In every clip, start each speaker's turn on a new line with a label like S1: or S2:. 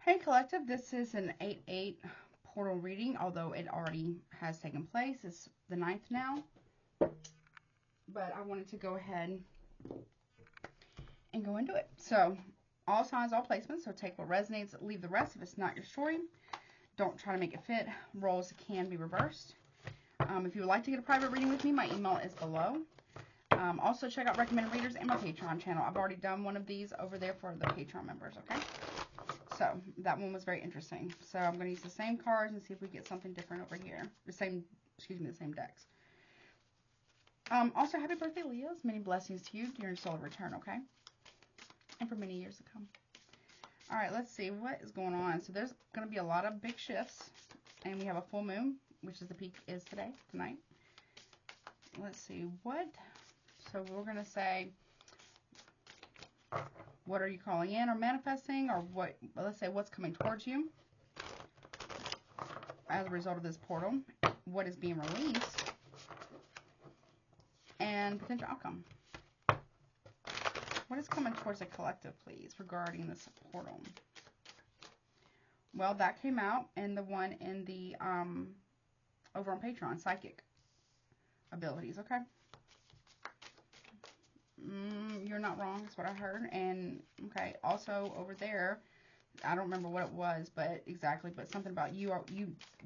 S1: Hey Collective, this is an 8/8 portal reading, although it already has taken place. It's the 9th now, but I wanted to go ahead and go into it. So, all signs, all placements, so take what resonates, leave the rest if it's not your story. Don't try to make it fit. Roles can be reversed. If you would like to get a private reading with me, my email is below. Also, check out Recommended Readers and my Patreon channel. I've already done one of these over there for the Patreon members, okay? So, that one was very interesting. So, I'm going to use the same cards and see if we get something different over here. The same decks. Also, happy birthday, Leos. Many blessings to you during solar return, okay? And for many years to come. All right, let's see what is going on. So, there's going to be a lot of big shifts. And we have a full moon, which is the peak is tonight. Let's see what. So, we're going to say, what are you calling in or manifesting, or what? Let's say what's coming towards you as a result of this portal. What is being released, and potential outcome. What is coming towards the collective, please, regarding this portal? Well, that came out, and the one in the over on Patreon, psychic abilities. Okay. You're not wrong. That's what I heard. And okay, also over there, I don't remember what it was, but exactly, but something about you.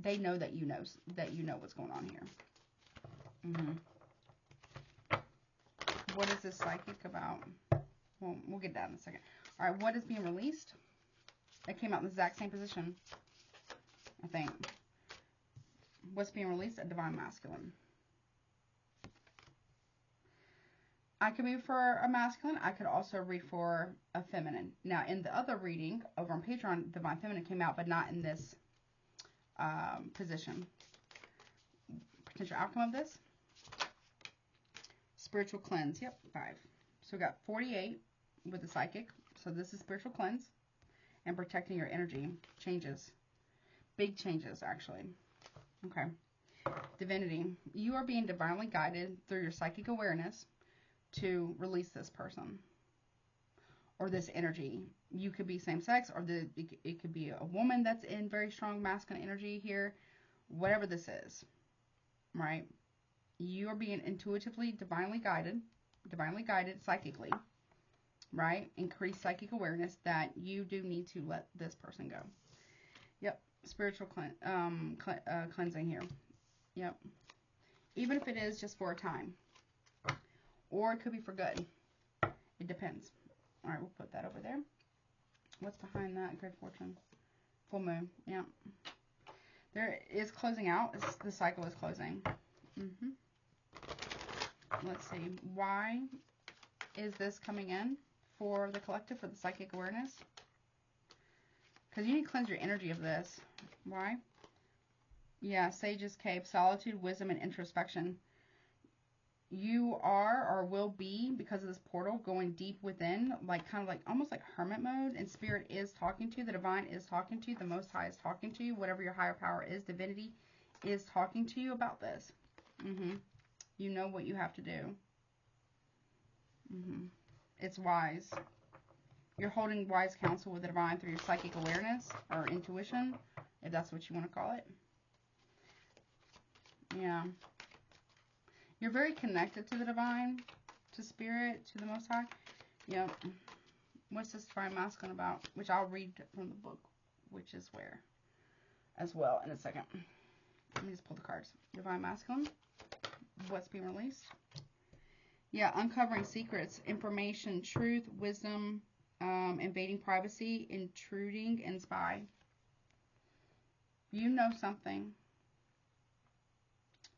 S1: They know that you know what's going on here. What is this psychic about? Well, we'll get that in a second. All right, what is being released? It came out in the exact same position, I think. What's being released? A divine masculine. I could read for a masculine. I could also read for a feminine. Now, in the other reading over on Patreon, divine feminine came out, but not in this position. Potential outcome of this? Spiritual cleanse. Yep, 5. So we got 48 with the psychic. So this is spiritual cleanse and protecting your energy. Changes. Big changes, actually. Okay. Divinity. You are being divinely guided through your psychic awareness to release this person or this energy. You could be same sex, or it could be a woman that's in very strong masculine energy here. Whatever this is, right? You are being intuitively, divinely guided psychically, right? Increase psychic awareness that you do need to let this person go. Yep, spiritual cleansing here. Yep, even if it is just for a time. Or it could be for good. It depends. All right, we'll put that over there. What's behind that? Great fortune. Full moon. Yeah. There is closing out. The cycle is closing. Let's see. Why is this coming in for the collective, for the psychic awareness? Because you need to cleanse your energy of this. Why? Yeah, Sage's Cave. Solitude, wisdom, and introspection. You are or will be, because of this portal, going deep within, like kind of like almost like hermit mode, and spirit is talking to you, the divine is talking to you, the most high is talking to you, whatever your higher power is, divinity is talking to you about this. You know what you have to do. It's wise. You're holding wise counsel with the divine through your psychic awareness or intuition, if that's what you want to call it. Yeah. You're very connected to the divine, to spirit, to the Most High. Yep. What's this divine masculine about? Which I'll read from the book, which is where, as well, in a second. Let me just pull the cards. Divine masculine. What's being released? Yeah, uncovering secrets, information, truth, wisdom, invading privacy, intruding, and spy. You know something.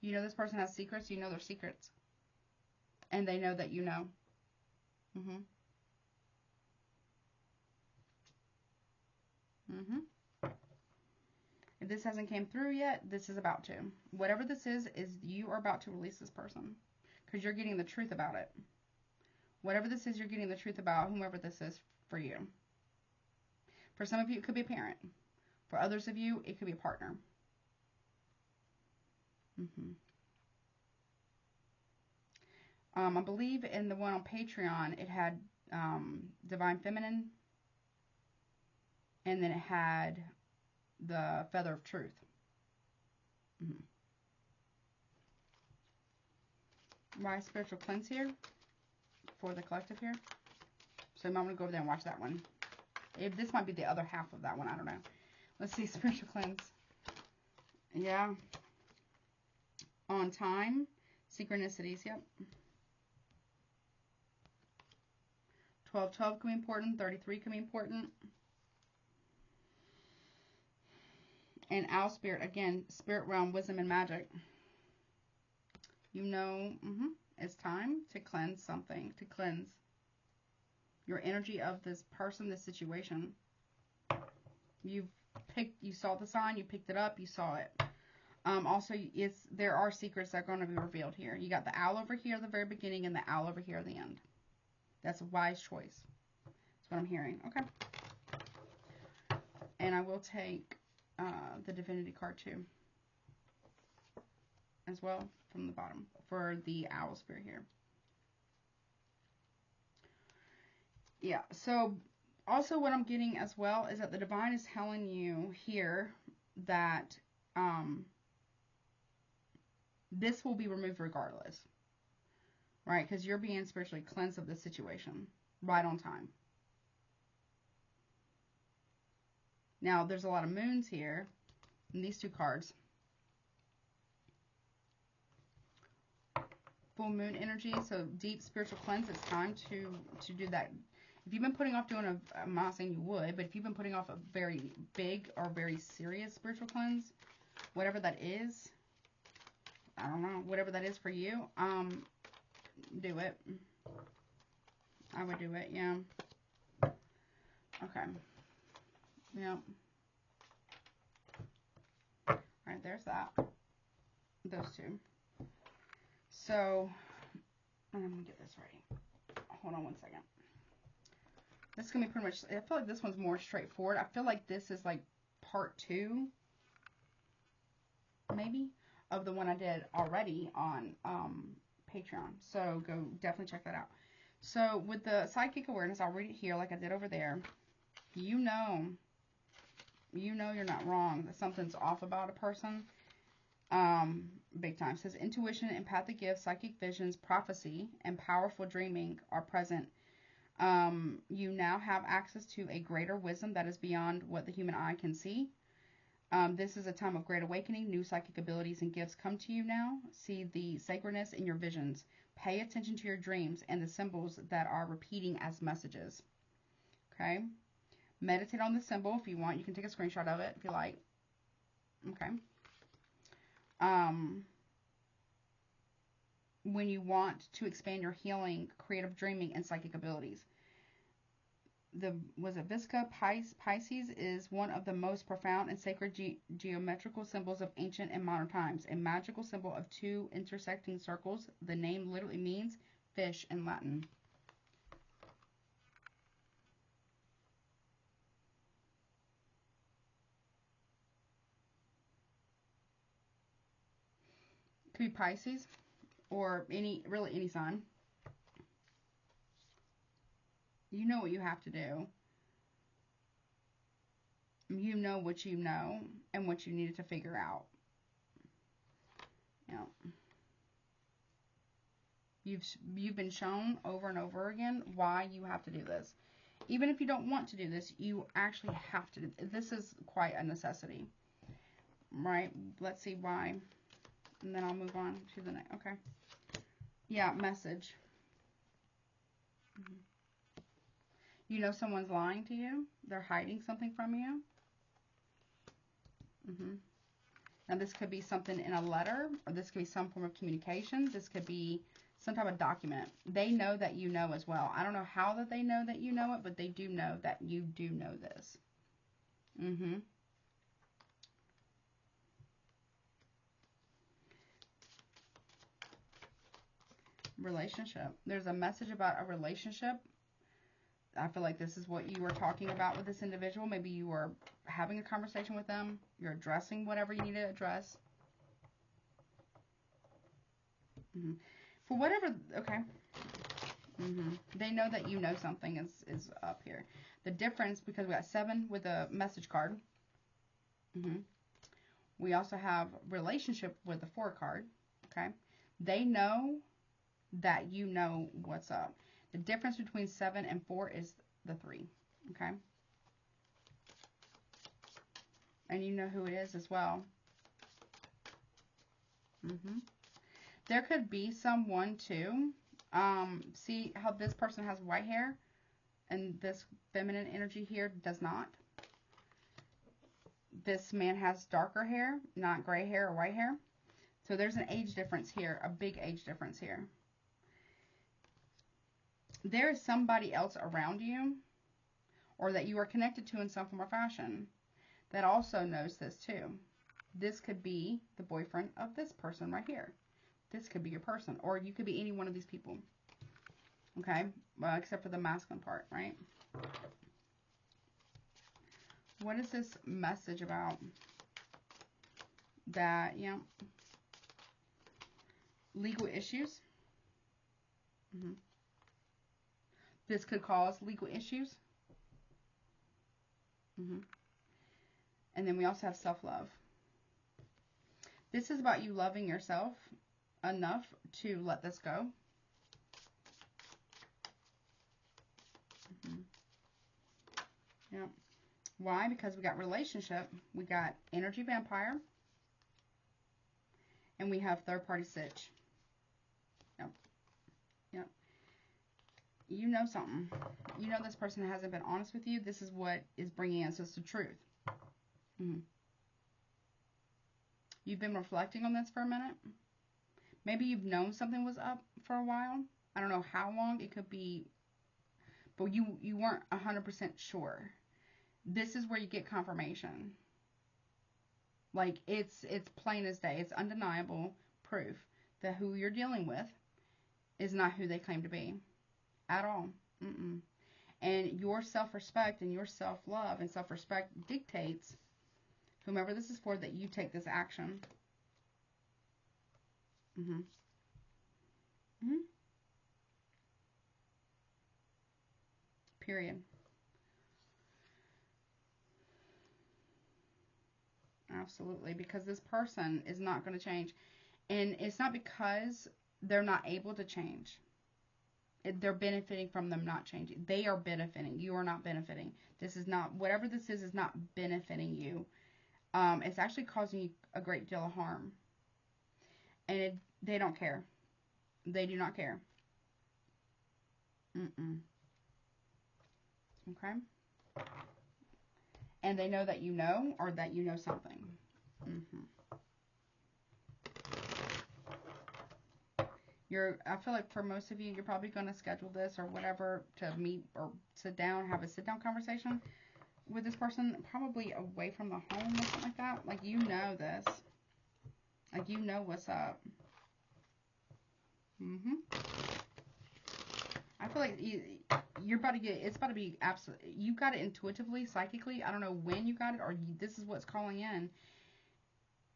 S1: You know this person has secrets. You know their secrets. And they know that you know. If this hasn't came through yet, this is about to. Whatever this is you are about to release this person. Because you're getting the truth about it. Whatever this is, you're getting the truth about whomever this is for you. For some of you, it could be a parent. For others of you, it could be a partner. I believe in the one on Patreon, it had divine feminine. And then it had the feather of truth. Why spiritual cleanse here for the collective here? So you might want to go over there and watch that one. If this might be the other half of that one, I don't know. Let's see, spiritual cleanse. Yeah. On time. Synchronicities, yep. 12-12 can be important. 33 can be important. And owl spirit, again, spirit realm, wisdom and magic. You know, it's time to cleanse something, to cleanse your energy of this person, this situation. You saw the sign, you picked it up, you saw it. Also, there are secrets that are going to be revealed here. You got the owl over here at the very beginning and the owl over here at the end. That's a wise choice. That's what I'm hearing. Okay. And I will take the divinity card too, as well, from the bottom for the owl spirit here. Yeah, so also what I'm getting as well is that the divine is telling you here that this will be removed regardless, right? Because you're being spiritually cleansed of this situation right on time. Now, there's a lot of moons here in these two cards. Full moon energy, so deep spiritual cleanse. It's time to do that. If you've been putting off doing I'm not saying you would, but if you've been putting off a very big or very serious spiritual cleanse, whatever that is, I don't know, whatever that is for you, do it. I would do it, yeah. Okay. Yep. Alright, there's that. Those two. So, I'm going to get this ready. Hold on one second. This is going to be pretty much, I feel like this one's more straightforward. I feel like this is like part 2, maybe, of the one I did already on Patreon. So, go definitely check that out. So, with the psychic awareness, I'll read it here like I did over there. You know you're not wrong, that something's off about a person. Big time. It says intuition, empathic gifts, psychic visions, prophecy, and powerful dreaming are present. You now have access to a greater wisdom that is beyond what the human eye can see. This is a time of great awakening. New psychic abilities and gifts come to you now. See the sacredness in your visions. Pay attention to your dreams and the symbols that are repeating as messages. Okay? Meditate on the symbol if you want. You can take a screenshot of it if you like. Okay. When you want to expand your healing, creative dreaming, and psychic abilities. Was it Visca? Pisces is one of the most profound and sacred geometrical symbols of ancient and modern times. A magical symbol of 2 intersecting circles. The name literally means fish in Latin. Could be Pisces or any sign. You know what you have to do. You know what you know and what you needed to figure out. You know, you've been shown over and over again why you have to do this. Even if you don't want to do this, you actually have to. This is quite a necessity. Right? Let's see why. And then I'll move on to the next. Okay. Yeah, message. You know someone's lying to you. They're hiding something from you. Now, this could be something in a letter, or this could be some form of communication. This could be some type of document. They know that you know as well. I don't know how that they know that you know it, but they do know that you do know this. Relationship. There's a message about a relationship. I feel like this is what you were talking about with this individual. Maybe you were having a conversation with them. You're addressing whatever you need to address. For whatever, okay. They know that you know something is up here. The difference, because we got 7 with a message card. We also have relationship with the 4 card. Okay. They know that you know what's up. The difference between 7 and 4 is the 3. Okay. And you know who it is as well. There could be someone too. See how this person has white hair and this feminine energy here does not. This man has darker hair, not gray hair or white hair. So there's an age difference here, a big age difference here. There is somebody else around you, or that you are connected to in some form or fashion, that also knows this too. This could be the boyfriend of this person right here. This could be your person, or you could be any one of these people. Okay, well, except for the masculine part, right? What is this message about? That, you know, legal issues. This could cause legal issues. And then we also have self-love. This is about you loving yourself enough to let this go. Yeah. Why? Because we got relationship, we got energy vampire, and we have third party sitch. Yep. You know something. You know this person hasn't been honest with you. This is what is bringing us the truth. You've been reflecting on this for a minute. Maybe you've known something was up for a while. I don't know how long. It could be, but you weren't 100% sure. This is where you get confirmation. Like, it's plain as day. It's undeniable proof that who you're dealing with is not who they claim to be at all. And your self-respect and your self-love and self-respect dictates, whomever this is for, that you take this action. Period. Absolutely, because this person is not going to change. And it's not because they're not able to change. They're benefiting from them not changing. They are benefiting. You are not benefiting. This is not, whatever this is not benefiting you. It's actually causing you a great deal of harm. And they don't care. They do not care. Okay? And they know that you know, or that you know something. I feel like for most of you, you're probably going to schedule this or whatever to meet or sit down, have a sit-down conversation with this person, probably away from the home or something like that. Like, you know this. Like, you know what's up. I feel like you're about to get, it's about to be absolute. You got it intuitively, psychically. I don't know when you got it, or this is what's calling in.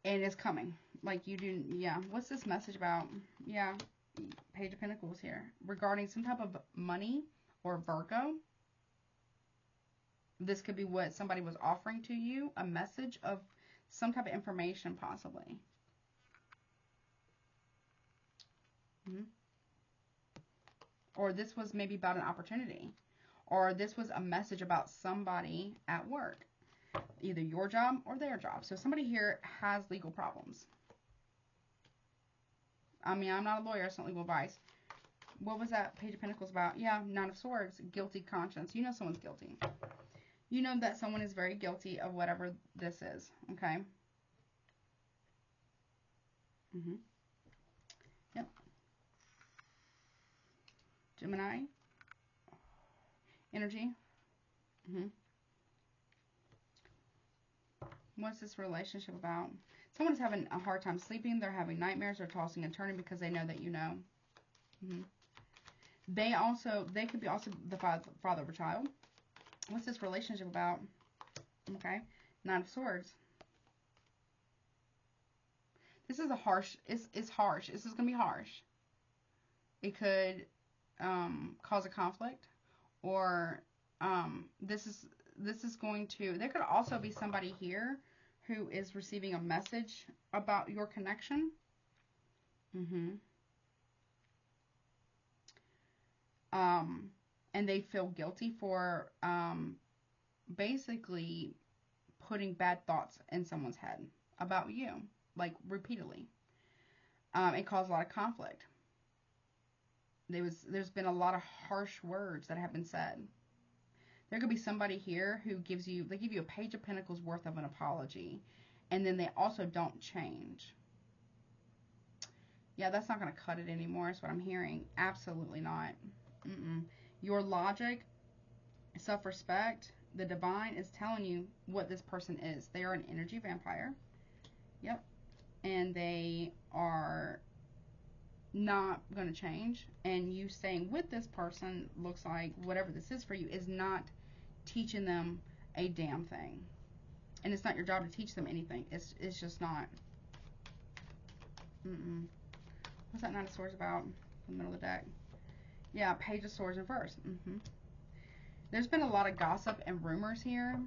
S1: And it's coming. Like, you do, yeah. What's this message about? Yeah. Page of Pentacles here. Regarding some type of money or Virgo. This could be what somebody was offering to you. A message of some type of information, possibly. Or this was maybe about an opportunity. Or this was a message about somebody at work. Either your job or their job. So somebody here has legal problems. I mean, I'm not a lawyer, it's not legal advice. What was that Page of Pentacles about? Yeah, Nine of Swords, guilty conscience. You know someone's guilty. You know that someone is very guilty of whatever this is, okay? Yep. Gemini. Energy. What's this relationship about? Someone is having a hard time sleeping. They're having nightmares. They're tossing and turning because they know that you know. They could be also the father of a child. What's this relationship about? Okay. Nine of Swords. This is a harsh, it's harsh. This is going to be harsh. It could cause a conflict, or this is going to, there could also be somebody here who is receiving a message about your connection. And they feel guilty for basically putting bad thoughts in someone's head about you, like repeatedly. It caused a lot of conflict. There's been a lot of harsh words that have been said. There could be somebody here who they give you a page of pentacles worth of an apology, and then they also don't change. Yeah, that's not going to cut it anymore, is what I'm hearing. Absolutely not. Your logic, self-respect, the divine is telling you what this person is. They are an energy vampire. Yep. And they are not going to change. And you staying with this person looks like whatever this is for you is not teaching them a damn thing. And it's not your job to teach them anything. It's just not. What's that Knight of Swords about in the middle of the deck? Yeah, Page of Swords in reverse. There's been a lot of gossip and rumors here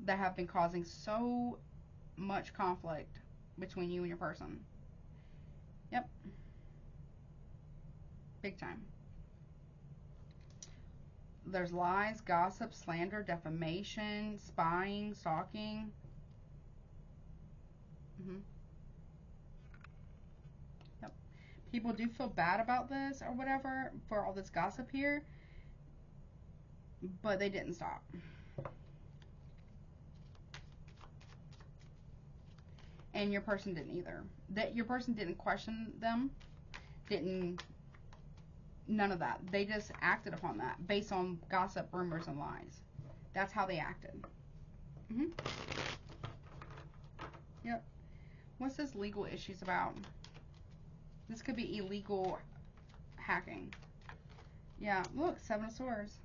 S1: that have been causing so much conflict between you and your person. Yep. Big time. There's lies, gossip, slander, defamation, spying, stalking. Yep. People do feel bad about this or whatever for all this gossip here, but they didn't stop. And your person didn't either. That your person didn't question them, none of that. They just acted upon that based on gossip, rumors, and lies. That's how they acted. Yep. What's this legal issues about? This could be illegal hacking. Yeah, look, Seven of Swords.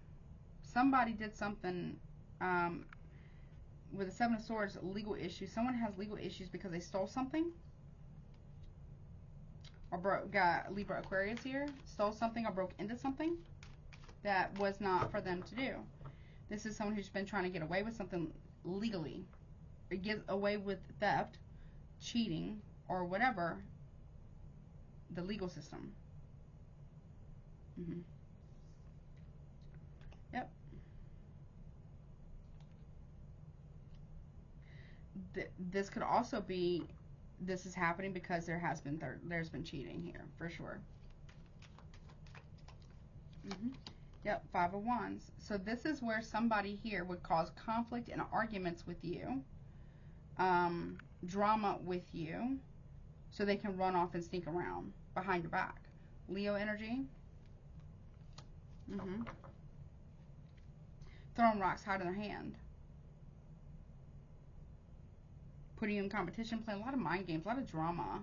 S1: Somebody did something with the Seven of Swords, legal issues. Someone has legal issues because they stole something. Or got Libra Aquarius here. Stole something or broke into something that was not for them to do. This is someone who's been trying to get away with something legally. Or get away with theft, cheating, or whatever. The legal system. Yep. This could also be, this is happening because there's been cheating here for sure. Yep, Five of Wands. So this is where somebody here would cause conflict and arguments with you, drama with you, so they can run off and sneak around behind your back. Leo energy. Throwing rocks, hiding their hand. Putting you in competition, playing a lot of mind games, a lot of drama.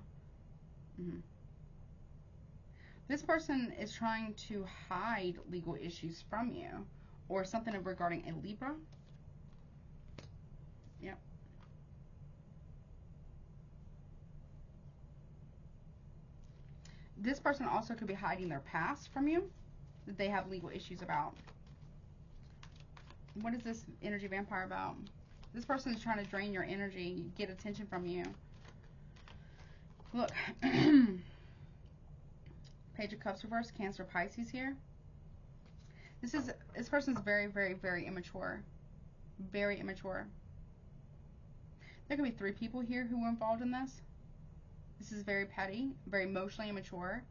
S1: This person is trying to hide legal issues from you, or something regarding a Libra. Yep. This person also could be hiding their past from you, that they have legal issues about. What is this energy vampire about? This person is trying to drain your energy, get attention from you. Look. Page of Cups reverse, Cancer, Pisces here. This person is very, very, very immature. Very immature. There could be 3 people here who were involved in this. This is very petty, very emotionally immature,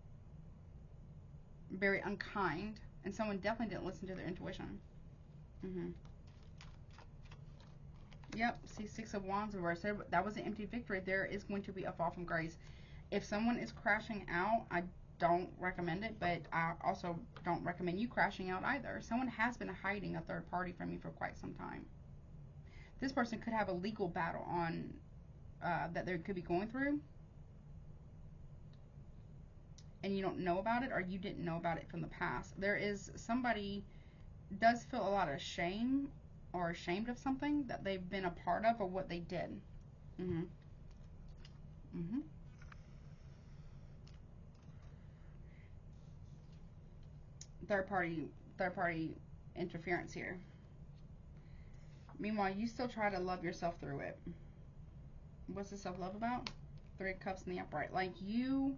S1: very unkind, and someone definitely didn't listen to their intuition. Yep, see, Six of Wands reverse. That was an empty victory. There is going to be a fall from grace. If someone is crashing out, I don't recommend it, but I also don't recommend you crashing out either. Someone has been hiding a third party from you for quite some time. This person could have a legal battle on that they could be going through, and you don't know about it, or you didn't know about it from the past. There is somebody does feel a lot of shame or ashamed of something that they've been a part of or what they did. Mm-hmm. third party interference here. Meanwhile, you still try to love yourself through it. What's the self-love about? 3 of Cups in the upright. Like, you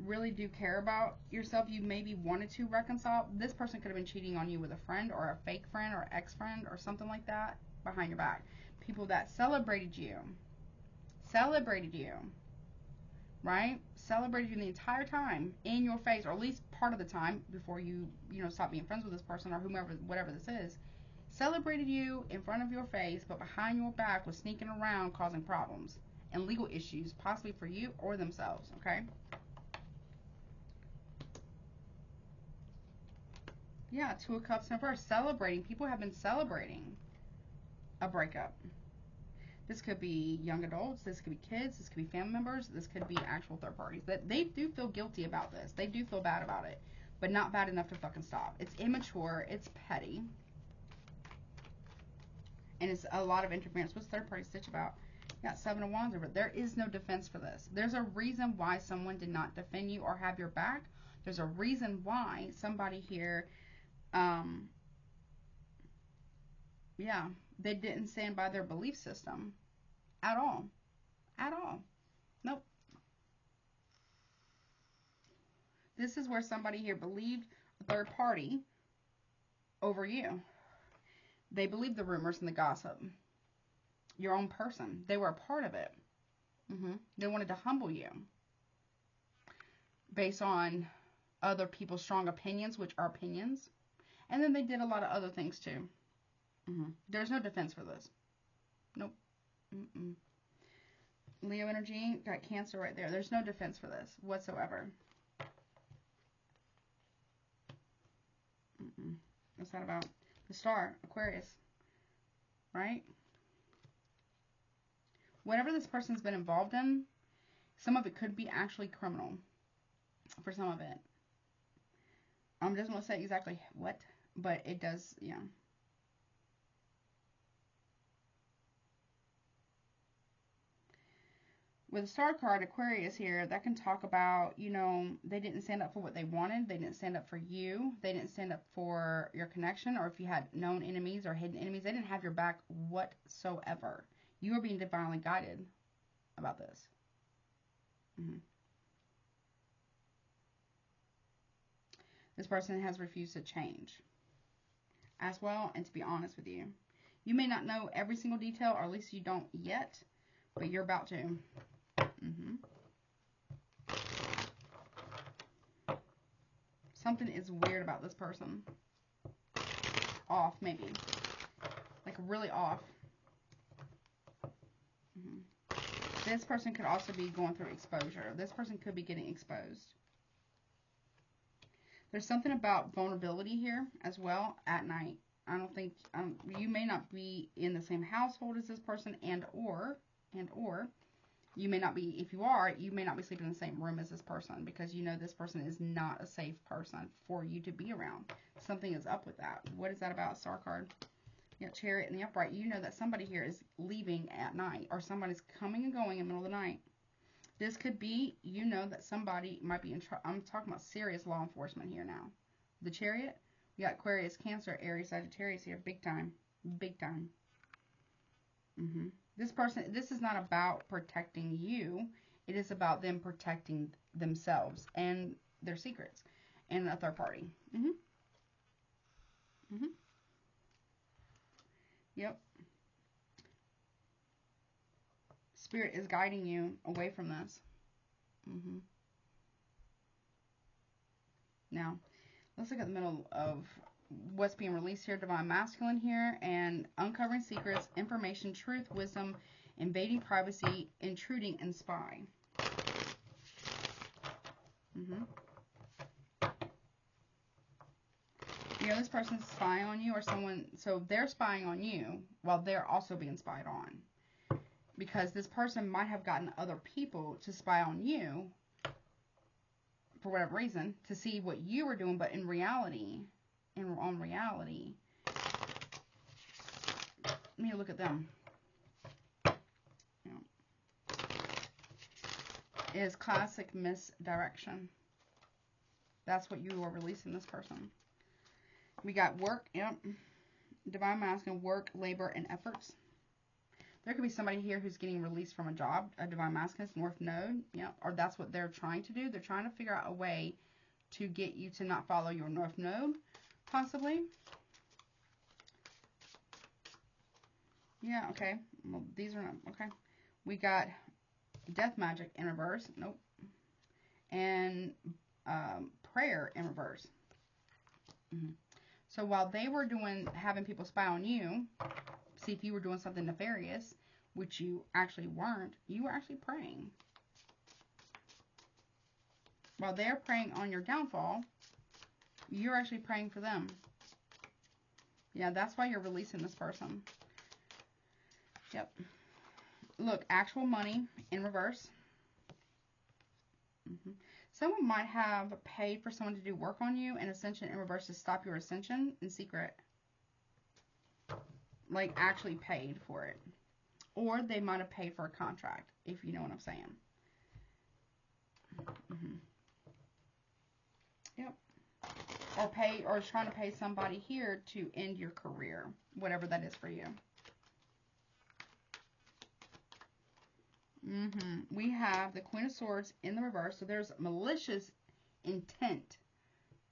S1: really do care about yourself. You maybe wanted to reconcile. This person could have been cheating on you with a friend or a fake friend or ex-friend or something like that behind your back. People that celebrated you, right? Celebrated you the entire time in your face, or at least part of the time before you stop being friends with this person or whomever, whatever this is. Celebrated you in front of your face, but behind your back was sneaking around causing problems and legal issues, possibly for you or themselves, okay? Yeah, 2 of Cups in reverse. Celebrating. People have been celebrating a breakup. This could be young adults. This could be kids. This could be family members. This could be actual third parties. That they do feel guilty about this. They do feel bad about it, but not bad enough to fucking stop. It's immature. It's petty. And it's a lot of interference. What's third party stitch about? You got 7 of Wands over. There is no defense for this. There's a reason why someone did not defend you or have your back. There's a reason why somebody here, yeah, they didn't stand by their belief system at all. At all. Nope. This is where somebody here believed a third party over you. They believed the rumors and the gossip. Your own person. They were a part of it. They wanted to humble you based on other people's strong opinions, which are opinions. And then they did a lot of other things too. There's no defense for this. Nope. Leo energy, got Cancer right there. There's no defense for this whatsoever. What's that about? The Star, Aquarius, right? Whatever this person's been involved in, some of it could be actually criminal. For some of it. I'm just going to say exactly what, but it does, yeah. With the Star card, Aquarius here, that can talk about, they didn't stand up for what they wanted. They didn't stand up for you. They didn't stand up for your connection, or if you had known enemies or hidden enemies, they didn't have your back whatsoever. You were being divinely guided about this. This person has refused to change as well, and to be honest with you. You may not know every single detail, or at least you don't yet, but you're about to. Something is weird about this person. Off, maybe. Like, really off. This person could also be going through exposure. This person could be getting exposed. There's something about vulnerability here as well at night. I don't think, you may not be in the same household as this person, and or you may not be, if you are, you may not be sleeping in the same room as this person, because this person is not a safe person for you to be around. Something is up with that. What is that about? Star card. You got Chariot in the upright. You know that somebody here is leaving at night, or somebody's coming and going in the middle of the night. This could be, that somebody might be in trouble. I'm talking about serious law enforcement here now. The Chariot, we got Aquarius, Cancer, Aries, Sagittarius here. Big time. Big time. This person, this is not about protecting you. It is about them protecting themselves and their secrets and a third party. Yep. Spirit is guiding you away from this. Now, let's look at the middle of what's being released here. Divine Masculine here, and uncovering secrets, information, truth, wisdom, invading privacy, intruding, and spy. This person's spying on you, or someone, so they're spying on you while they're also being spied on. Because this person might have gotten other people to spy on you for whatever reason, to see what you were doing, but in reality, let me look at them. It is classic misdirection. That's what you are releasing this person. We got work, yep. Divine masculine, work, labor, and efforts. There could be somebody here who's getting released from a job, a divine masculine, North Node, yeah, or that's what they're trying to do. They're trying to figure out a way to get you to not follow your North Node, possibly. Yeah, okay. Well, these are not, okay. We got death magic in reverse. Nope. And prayer in reverse. So while they were having people spy on you, see if you were doing something nefarious, which you actually weren't, you were actually praying. While they're praying on your downfall, you're actually praying for them. Yeah, that's why you're releasing this person. Yep. Look, actual money in reverse. Someone might have paid for someone to do work on you, and ascension in reverse to stop your ascension in secret. Like, actually paid for it. Or they might have paid for a contract, if you know what I'm saying. Yep. Or trying to pay somebody here to end your career, whatever that is for you. We have the Queen of Swords in the reverse. So there's malicious intent,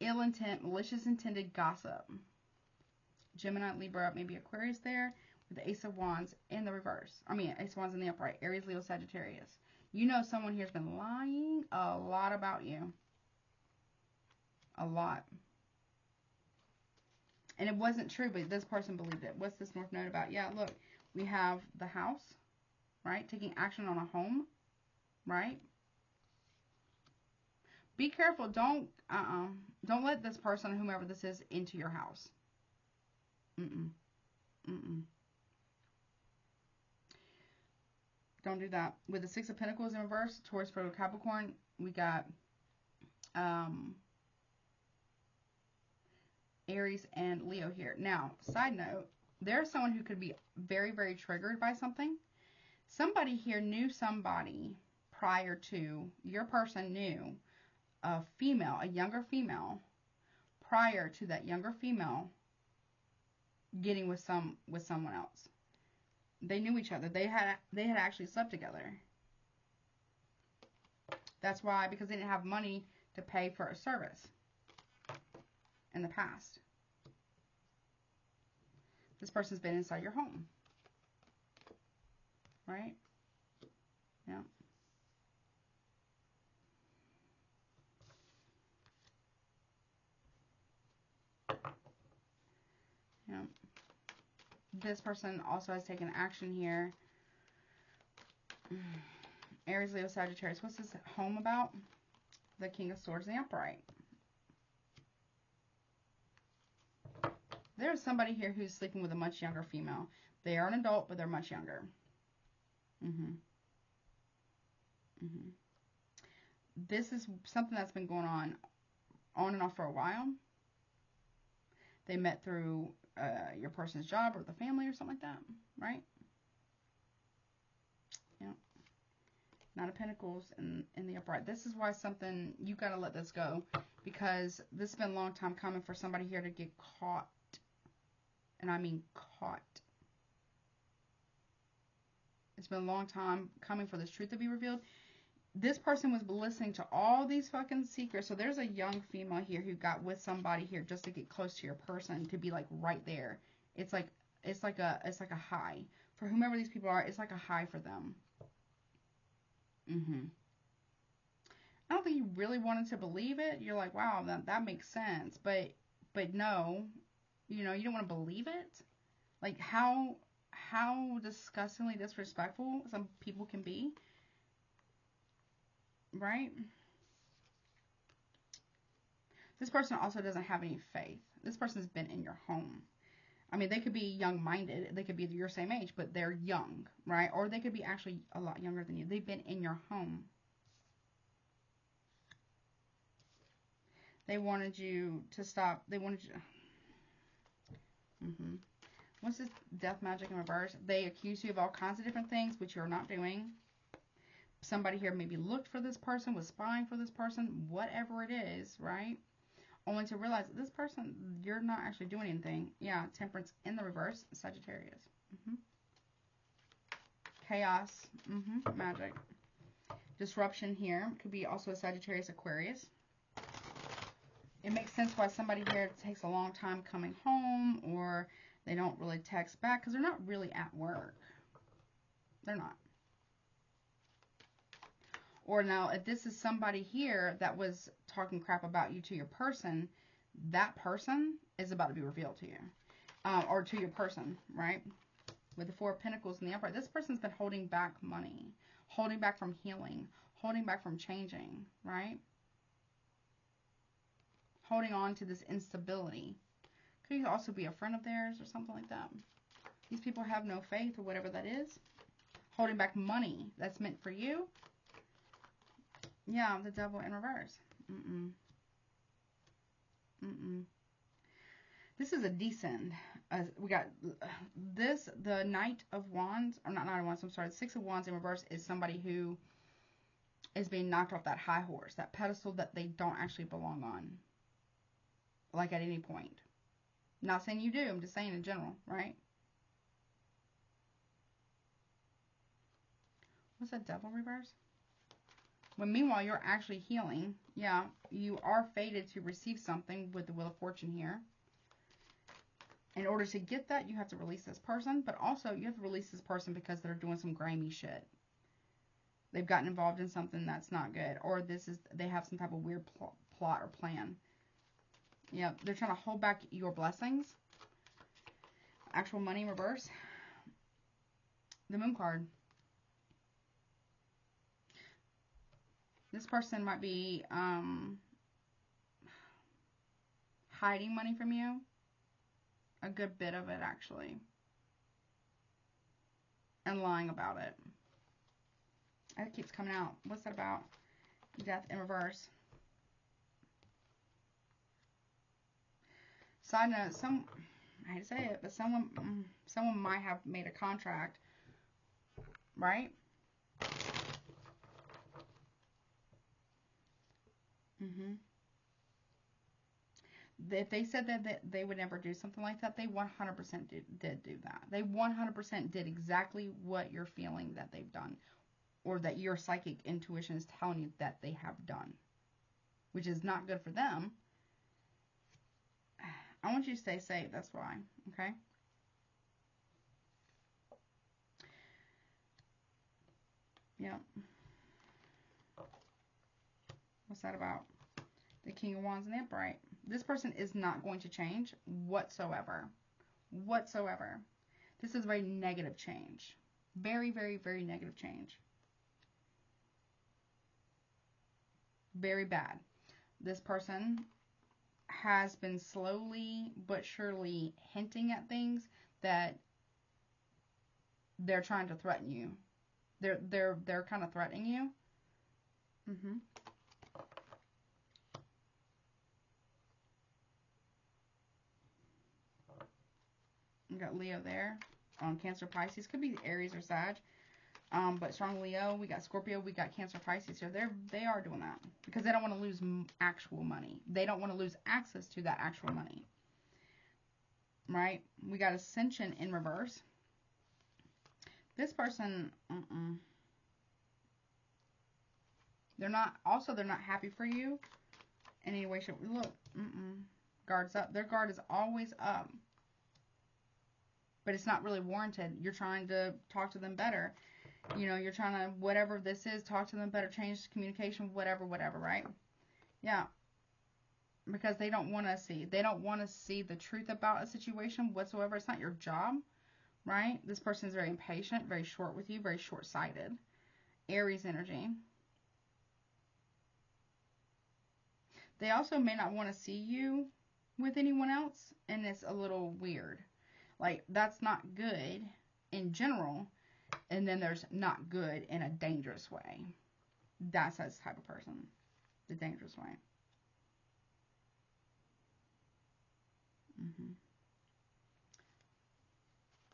S1: ill intent, malicious intended gossip. Gemini, Libra, maybe Aquarius there, with the Ace of Wands in the reverse. I mean, Ace of Wands in the upright. Aries, Leo, Sagittarius. You know someone here's been lying a lot about you. A lot. And it wasn't true, but this person believed it. What's this North Node about? Yeah, look, we have the house, right? Taking action on a home, right? Be careful. Don't let this person, whomever this is, into your house. Don't do that. With the Six of Pentacles in reverse, Taurus, Virgo, Capricorn, we got Aries and Leo here. Now, side note, there's someone who could be very, very triggered by something. Somebody here knew somebody prior to, your person knew a female, a younger female, prior to that younger female getting with someone else. They knew each other. They had actually slept together. That's why, because they didn't have money to pay for a service in the past. This person's been inside your home. Right? Yeah. Yeah. This person also has taken action here. Aries, Leo, Sagittarius. What's this home about? The King of Swords in the upright. There's somebody here who's sleeping with a much younger female. They are an adult, but they're much younger. This is something that's been going on and off for a while. They met through your person's job or the family or something like that, right? Yeah. Nine of Pentacles in the upright. This is why something, you got to let this go, because this has been a long time coming for somebody here to get caught. And I mean caught. It's been a long time coming for this truth to be revealed. This person was listening to all these fucking secrets. So there's a young female here who got with somebody here just to get close to your person, to be like right there. It's like a high for whomever these people are. It's like a high for them. I don't think you really wanted to believe it. You're like, wow, that makes sense. But no, you know, you don't want to believe it. Like how disgustingly disrespectful some people can be. Right? This person also doesn't have any faith. This person's been in your home. I mean, they could be young-minded. They could be your same age, but they're young, right? Or they could be actually a lot younger than you. They've been in your home. They wanted you to stop. They wanted you... What's this death magic in reverse? They accuse you of all kinds of different things, which you're not doing. Somebody here maybe looked for this person, was spying for this person, whatever it is, right? only to realize that this person, you're not actually doing anything. Yeah, Temperance in the reverse, Sagittarius. Chaos, magic. Disruption here could be also a Sagittarius, Aquarius. It makes sense why somebody here takes a long time coming home, or they don't really text back because they're not really at work. They're not. Or now, if this is somebody here that was talking crap about you to your person, that person is about to be revealed to you. Or to your person, right? With the Four of Pentacles and the Upright. This person's been holding back money. Holding back from healing. Holding back from changing, right? Holding on to this instability. Could also be a friend of theirs or something like that. These people have no faith or whatever that is. Holding back money that's meant for you. Yeah, the Devil in reverse. This is a descend. We got this, the Knight of Wands, or not Knight of Wands, I'm sorry, the Six of Wands in reverse is somebody who is being knocked off that high horse, that pedestal that they don't actually belong on. Like at any point. Not saying you do, I'm just saying in general, right? What's that Devil reverse? When meanwhile you're actually healing. Yeah, you are fated to receive something with the Wheel of Fortune here. In order to get that, you have to release this person, but also you have to release this person because they're doing some grimy shit. They've gotten involved in something that's not good, or they have some type of weird plot or plan. Yeah, they're trying to hold back your blessings. Actual money in reverse. The Moon card. This person might be hiding money from you. A good bit of it, actually. And lying about it. That keeps coming out. What's that about? Death in reverse. Side note, I hate to say it, but someone might have made a contract, right? If they said that they would never do something like that, they 100% did do that. They 100% did exactly what you're feeling that they've done, or that your psychic intuition is telling you that they have done, which is not good for them. I want you to stay safe, that's why, okay? Yep. What's that about? The King of Wands and the Upright. This person is not going to change whatsoever. Whatsoever. This is a very negative change. Very, very, very negative change. Very bad. This person has been slowly but surely hinting at things that they're trying to threaten you. They're kind of threatening you. We got Leo there. Cancer, Pisces. Could be Aries or Sag. But strong Leo. We got Scorpio. We got Cancer, Pisces here. They are doing that. Because they don't want to lose actual money. They don't want to lose access to that actual money. Right? We got Ascension in reverse. This person, they're not happy for you in any way, shape. Look, guard's up. Their guard is always up. But it's not really warranted. You're trying to talk to them better. You know, you're trying to, whatever this is, talk to them better, change communication, whatever, right? Yeah. Because they don't want to see the truth about a situation whatsoever. It's not your job, right? This person is very impatient, very short with you, very short-sighted. Aries energy. They also may not want to see you with anyone else, and it's a little weird. Like, that's not good in general, and then there's not good in a dangerous way. That's this type of person. The dangerous way.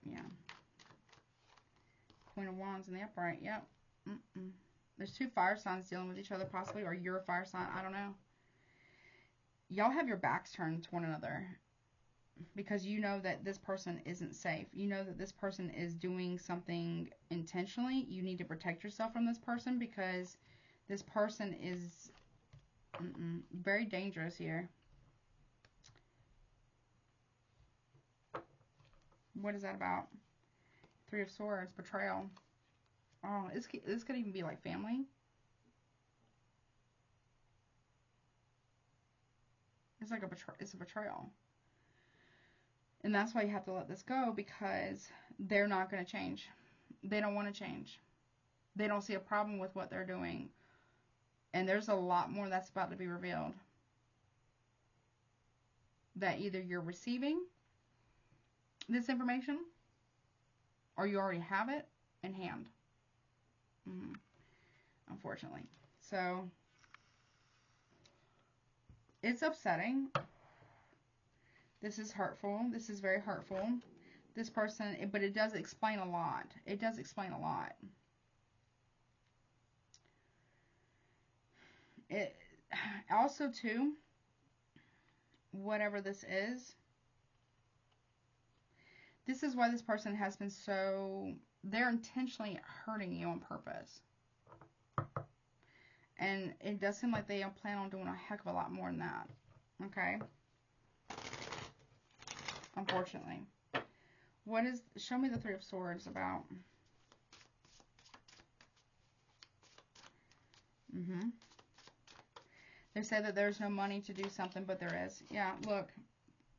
S1: Yeah. Queen of Wands in the Upright. Yep. There's two fire signs dealing with each other, possibly, or you're a fire sign. I don't know. y'all have your backs turned to one another because you know that this person isn't safe. You know that this person is doing something intentionally. You need to protect yourself from this person because this person is very dangerous here. What is that about? Three of Swords, betrayal. Oh, this could even be like family. It's like it's a betrayal. And that's why you have to let this go, because they're not going to change. They don't want to change. They don't see a problem with what they're doing. And there's a lot more that's about to be revealed. That either you're receiving this information or you already have it in hand. Unfortunately. So, it's upsetting. This is hurtful. This is very hurtful. This person, but it does explain a lot. It does explain a lot. It also, too, whatever this is why this person has been so, they're intentionally hurting you on purpose. And it does seem like they plan on doing a heck of a lot more than that. Okay? Unfortunately. Show me the Three of Swords about. They say that there's no money to do something, but there is. Yeah, look.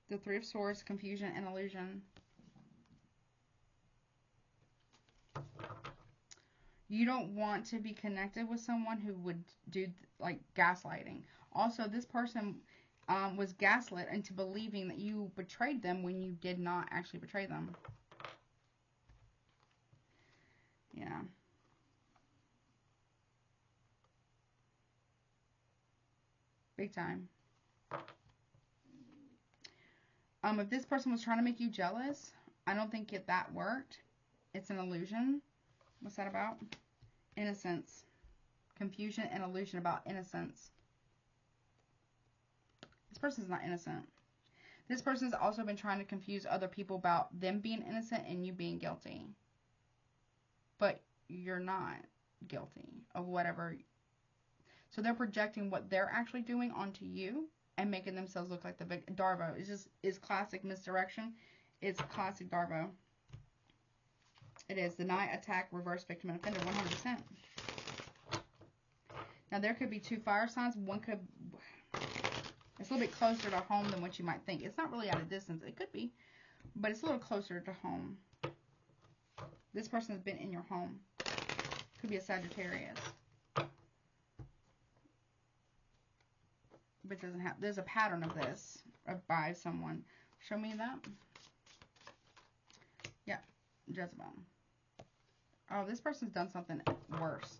S1: The Three of Swords, confusion and illusion. You don't want to be connected with someone who would do, like, gaslighting. Also, this person was gaslit into believing that you betrayed them when you did not actually betray them. Yeah. Big time. If this person was trying to make you jealous, I don't think that worked. It's an illusion. What's that about? Innocence. Confusion and illusion about innocence. This person's not innocent. This person's also been trying to confuse other people about them being innocent and you being guilty. But you're not guilty of whatever. So they're projecting what they're actually doing onto you and making themselves look like the victim. Darvo is classic misdirection. It's classic Darvo. It is. Deny, attack, reverse, victim, and offender, 100%. Now, there could be two fire signs. One could... It's a little bit closer to home than what you might think. It's not really at a distance. It could be. But it's a little closer to home. This person has been in your home. Could be a Sagittarius. But doesn't have... There's a pattern of this. By someone. Show me that. Yeah. Jezebel. Oh, this person's done something worse.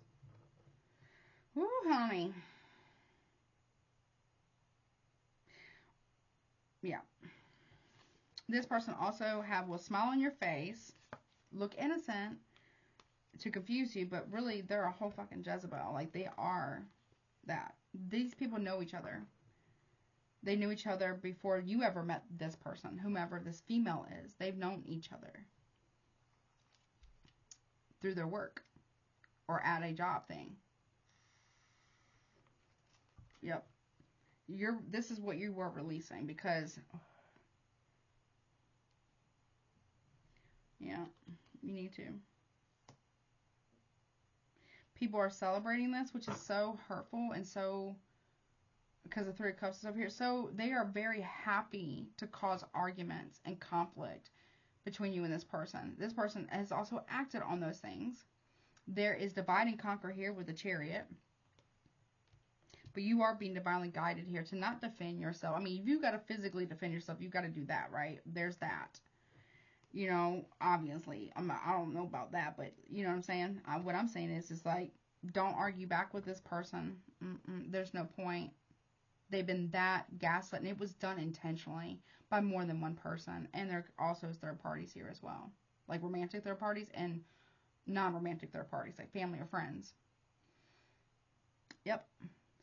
S1: Woo, honey. Yeah. This person also will smile on your face, look innocent to confuse you, but really they're a whole fucking Jezebel. Like, they are that. These people know each other. They knew each other before you ever met this person, whomever this female is. They've known each other through their work or at a job thing. Yep. This is what you were releasing because, yeah, you need to. People are celebrating this, which is so hurtful and so, because the Three of Cups is over here. So they are very happy to cause arguments and conflict between you and this person. This person has also acted on those things. There is divide and conquer here with the Chariot. But you are being divinely guided here to not defend yourself. I mean, if you got to physically defend yourself, you got to do that, right? There's that. You know, obviously. I don't know about that, but you know what I'm saying? What I'm saying is like, don't argue back with this person. There's no point. They've been that gaslit, and it was done intentionally by more than one person. And there also is third parties here as well. Like romantic third parties and non-romantic third parties, like family or friends. Yep.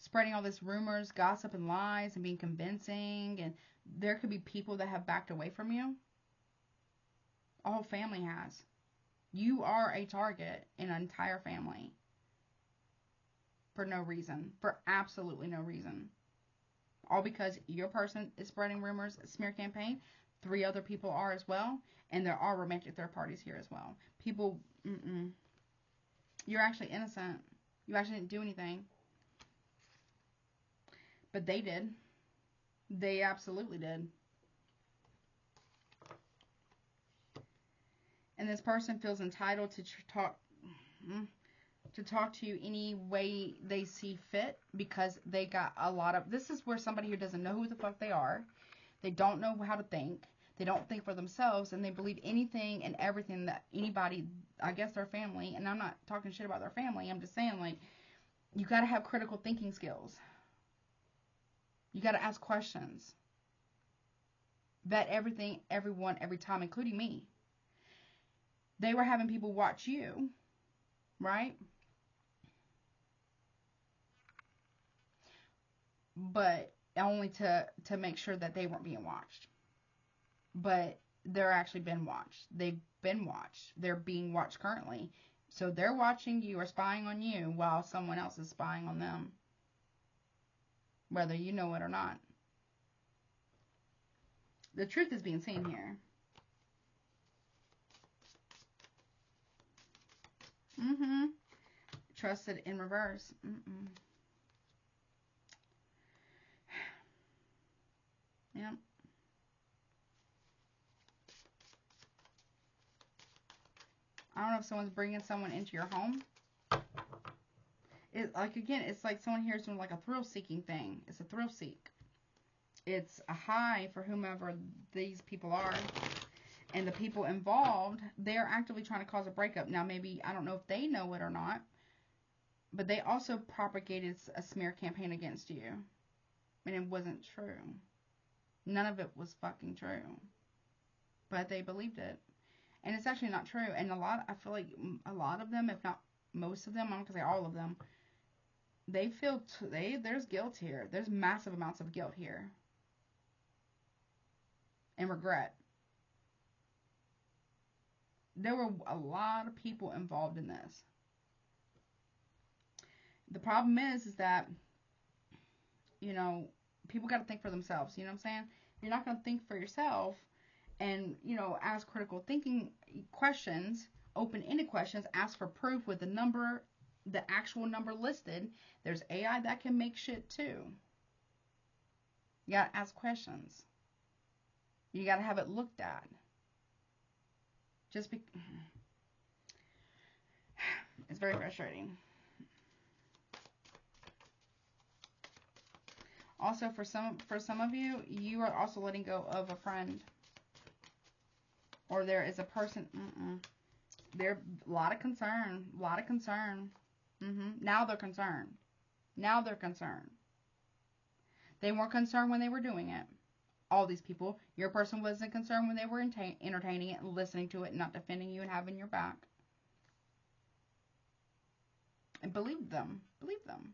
S1: spreading all this rumors, gossip, and lies, and being convincing. And there could be people that have backed away from you. A whole family has. You are a target in an entire family. For no reason. For absolutely no reason. All because your person is spreading rumors, smear campaign. 3 other people are as well. And there are romantic third parties here as well. People, you're actually innocent. You actually didn't do anything. But they did. They absolutely did. And this person feels entitled to talk to you any way they see fit because they got a lot of... This is where somebody who doesn't know who the fuck they are. They don't know how to think. They don't think for themselves, and they believe anything and everything that anybody, I guess their family, and I'm not talking shit about their family, I'm just saying, like, you got to have critical thinking skills. You got to ask questions. Vet everything, everyone, every time, including me. They were having people watch you, right? But only to make sure that they weren't being watched. But they're actually been watched. They've been watched. They're being watched currently. So they're watching you or spying on you while someone else is spying on them. Whether you know it or not. The truth is being seen here. Trusted in reverse. Yep. I don't know if someone's bringing someone into your home. Again, it's like someone here is doing like a thrill-seeking thing. It's a thrill-seek. It's a high for whomever these people are. And the people involved, they're actively trying to cause a breakup. Now, maybe, I don't know if they know it or not, but they also propagated a smear campaign against you. And it wasn't true. None of it was fucking true. But they believed it. And it's actually not true. And I feel like a lot of them, if not most of them, I'm not going to say all of them, they feel, there's guilt here. There's massive amounts of guilt here. And regret. There were a lot of people involved in this. The problem is that, you know, people got to think for themselves. You know what I'm saying? You're not going to think for yourself and, you know, ask critical thinking questions, open-ended questions, ask for proof with the number, the actual number listed. There's AI that can make shit too. You got to ask questions. You got to have it looked at. It's very frustrating. Also, for some of you, you are also letting go of a friend. Or there is a person. There a lot of concern. A lot of concern. Now they're concerned. Now they're concerned. They weren't concerned when they were doing it. All these people. Your person wasn't concerned when they were entertaining it and listening to it and not defending you and having your back. And believed them. Believed them.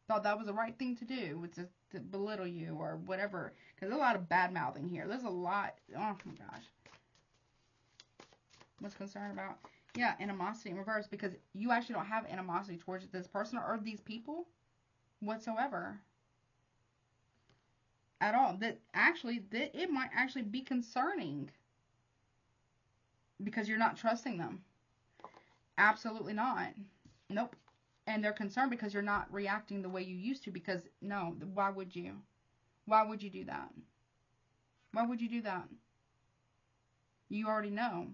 S1: Thought that was the right thing to do, was to belittle you or whatever. Because there's a lot of bad mouthing here. There's a lot. Oh my gosh. What's concerned about? Yeah, animosity in reverse. Because you actually don't have animosity towards this person or these people whatsoever. At all. That it might actually be concerning. Because you're not trusting them. Absolutely not. Nope. And they're concerned because you're not reacting the way you used to. Because, no, why would you? Why would you do that? Why would you do that? You already know.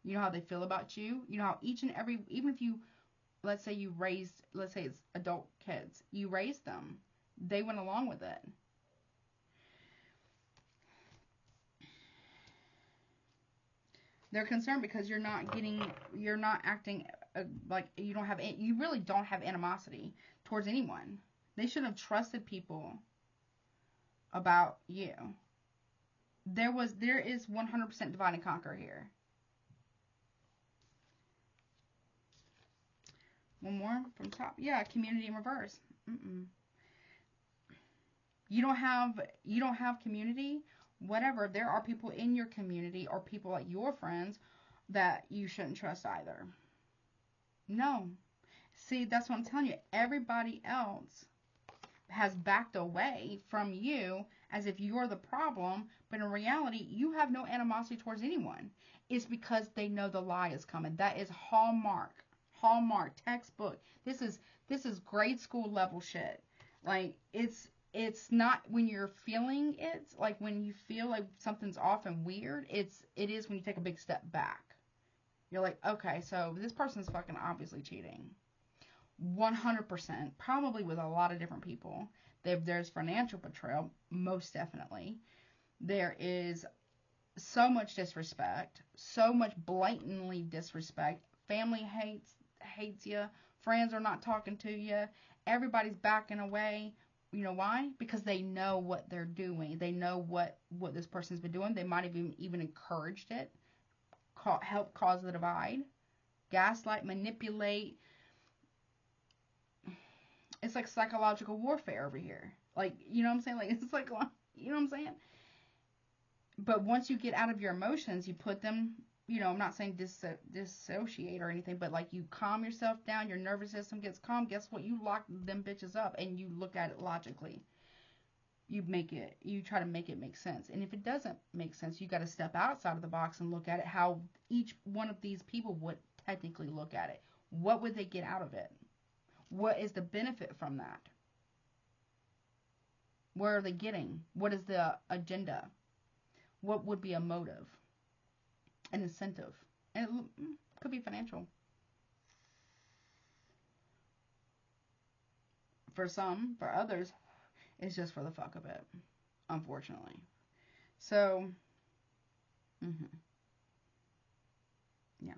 S1: You know how they feel about you. You know how each and every, even if you, let's say it's adult kids. You raised them. They went along with it. They're concerned because you're not acting like you really don't have animosity towards anyone. They shouldn't have trusted people about you. There is 100% divide and conquer here. One more from top. Yeah, community in reverse. You don't have community, whatever. There are people in your community or people like your friends that you shouldn't trust either. No. See, that's what I'm telling you. Everybody else has backed away from you as if you're the problem, but in reality, you have no animosity towards anyone. It's because they know the lie is coming. That is Hallmark textbook. This is grade school level shit. Like, it's not when you're feeling it, like when you feel like something's off and weird, it is when you take a big step back. You're like, okay, so this person's fucking obviously cheating. 100%, probably with a lot of different people. There's financial betrayal, most definitely. There is so much disrespect, so much blatantly disrespect. Family hates you. Friends are not talking to you. Everybody's backing away. You know why? Because they know what they're doing. They know what this person's been doing. They might have even encouraged it. Help cause the divide. Gaslight, manipulate. It's like psychological warfare over here. Like, you know what I'm saying? Like, it's like, you know what I'm saying? But once you get out of your emotions, you put them, you know, I'm not saying dissociate or anything, but like you calm yourself down, your nervous system gets calm. Guess what? You lock them bitches up and you look at it logically. You try to make it make sense. And if it doesn't make sense, you got to step outside of the box and look at it how each one of these people would technically look at it. What would they get out of it? What is the benefit from that? Where are they getting? What is the agenda? What would be a motive? An incentive? And it could be financial. For some, for others, it's just for the fuck of it, unfortunately. So, yeah.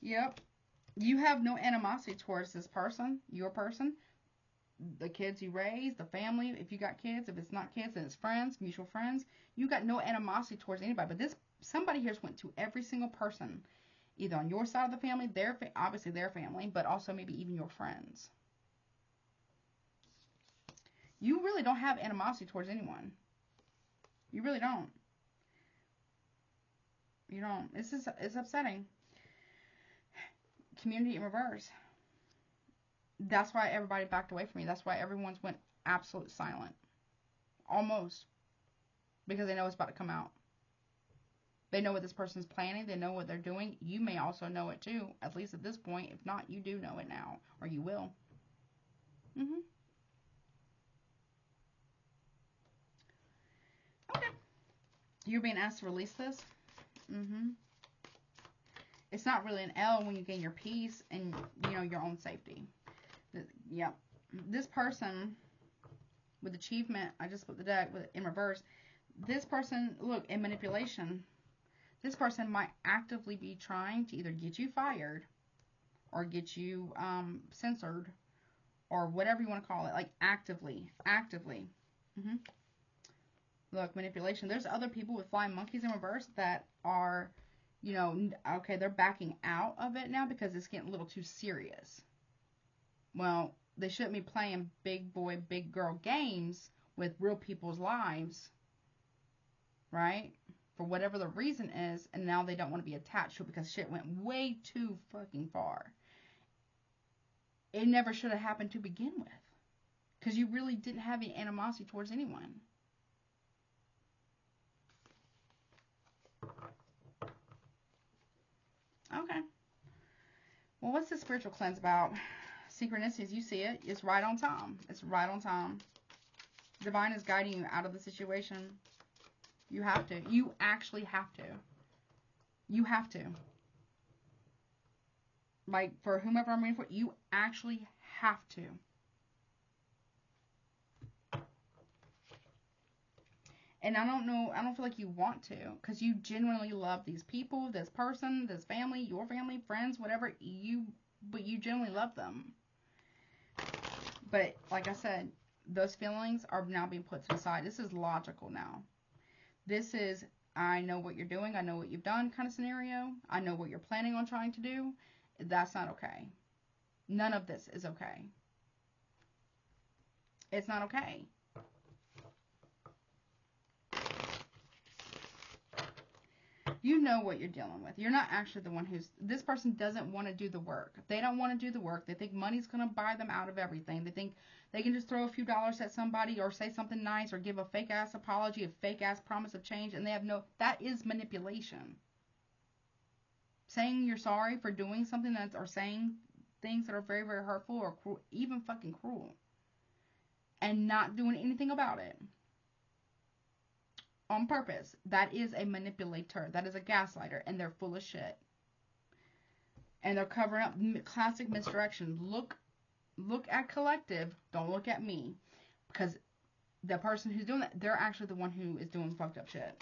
S1: Yep. You have no animosity towards this person, your person, the kids you raise, the family, if you got kids. If it's not kids, then it's friends, mutual friends. You got no animosity towards anybody. But somebody here's went to every single person, either on your side of the family, obviously their family, but also maybe even your friends. You really don't have animosity towards anyone. You really don't. You don't. It's upsetting. Community in reverse. That's why everybody backed away from me. That's why everyone's went absolute silent. Almost. Because they know it's about to come out. They know what this person's planning. They know what they're doing. You may also know it too. At least at this point. If not, you do know it now. Or you will. Okay. You're being asked to release this. It's not really an L when you gain your peace and, you know, your own safety. Yep. This person with achievement, I just put the deck in reverse. This person, look, in manipulation, this person might actively be trying to either get you fired or get you censored or whatever you want to call it. Like actively. Look, manipulation. There's other people with flying monkeys in reverse that are, you know, okay, they're backing out of it now because it's getting a little too serious. Well, they shouldn't be playing big boy, big girl games with real people's lives, right? For whatever the reason is, and now they don't want to be attached to it because shit went way too fucking far. It never should have happened to begin with because you really didn't have any animosity towards anyone. Okay. Well, what's the spiritual cleanse about? Synchronicities, you see it. It's right on time. It's right on time. Divine is guiding you out of the situation. You have to. You actually have to. You have to. Like, for whomever I'm reading for, you actually have to. And I don't feel like you want to, because you genuinely love these people, this person, this family, your family, friends, whatever, but you genuinely love them. But, like I said, those feelings are now being put to the side. This is logical now. This is, I know what you're doing. I know what you've done kind of scenario. I know what you're planning on trying to do. That's not okay. None of this is okay. It's not okay. You know what you're dealing with. You're not actually the one who's... This person doesn't want to do the work. They don't want to do the work. They think money's going to buy them out of everything. They think they can just throw a few dollars at somebody or say something nice or give a fake-ass apology, a fake-ass promise of change, and they have no... That is manipulation. Saying you're sorry for doing something that's... Or saying things that are very, very hurtful or cruel, even fucking cruel, and not doing anything about it. On purpose. That is a manipulator. That is a gaslighter. And they're full of shit. And they're covering up classic misdirection. Look at collective. Don't look at me. Because the person who's doing that, they're actually the one who is doing fucked up shit.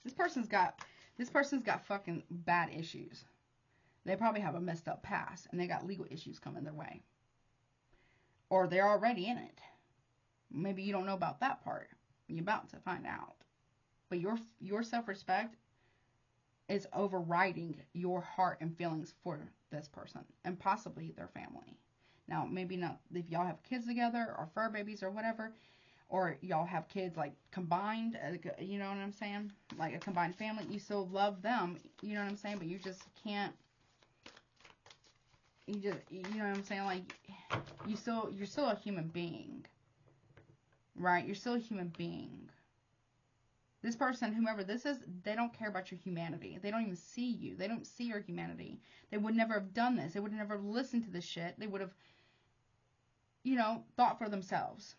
S1: This person's got fucking bad issues. They probably have a messed up past. And they got legal issues coming their way. Or they're already in it. Maybe you don't know about that part. You're about to find out. But your self-respect is overriding your heart and feelings for this person and possibly their family. Now, maybe not if y'all have kids together or fur babies or whatever, or y'all have kids like combined, you know what I'm saying? Like a combined family, you still love them, you know what I'm saying? But you just can't, you know what I'm saying? Like, you're still a human being. Right? You're still a human being. This person, whomever this is, they don't care about your humanity. They don't even see you. They don't see your humanity. They would never have done this. They would never have listened to this shit. They would have, thought for themselves.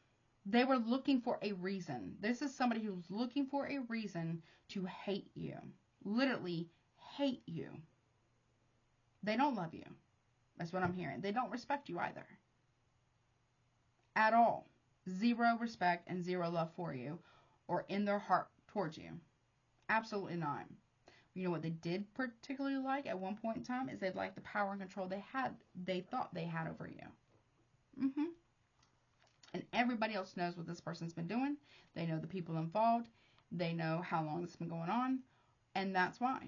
S1: They were looking for a reason. This is somebody who's looking for a reason to hate you. Literally hate you. They don't love you. That's what I'm hearing. They don't respect you either. At all. Zero respect and zero love for you or in their heart towards you. Absolutely not. You know what they did particularly like at one point in time is they liked the power and control they thought they had over you. And everybody else knows what this person's been doing. They know the people involved. They know how long this has been going on. And that's why.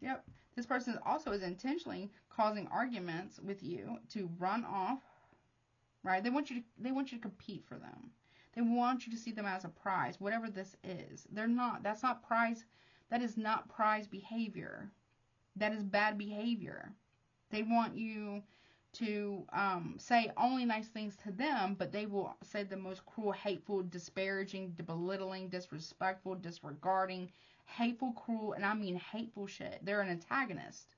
S1: Yep. This person also is intentionally causing arguments with you to run off. Right? They want you to compete for them. They want you to see them as a prize, whatever this is. That's not prize. That is not prize behavior. That is bad behavior. They want you to say only nice things to them, but they will say the most cruel, hateful, disparaging, belittling, disrespectful, disregarding, hateful, cruel, and I mean hateful shit. They're an antagonist.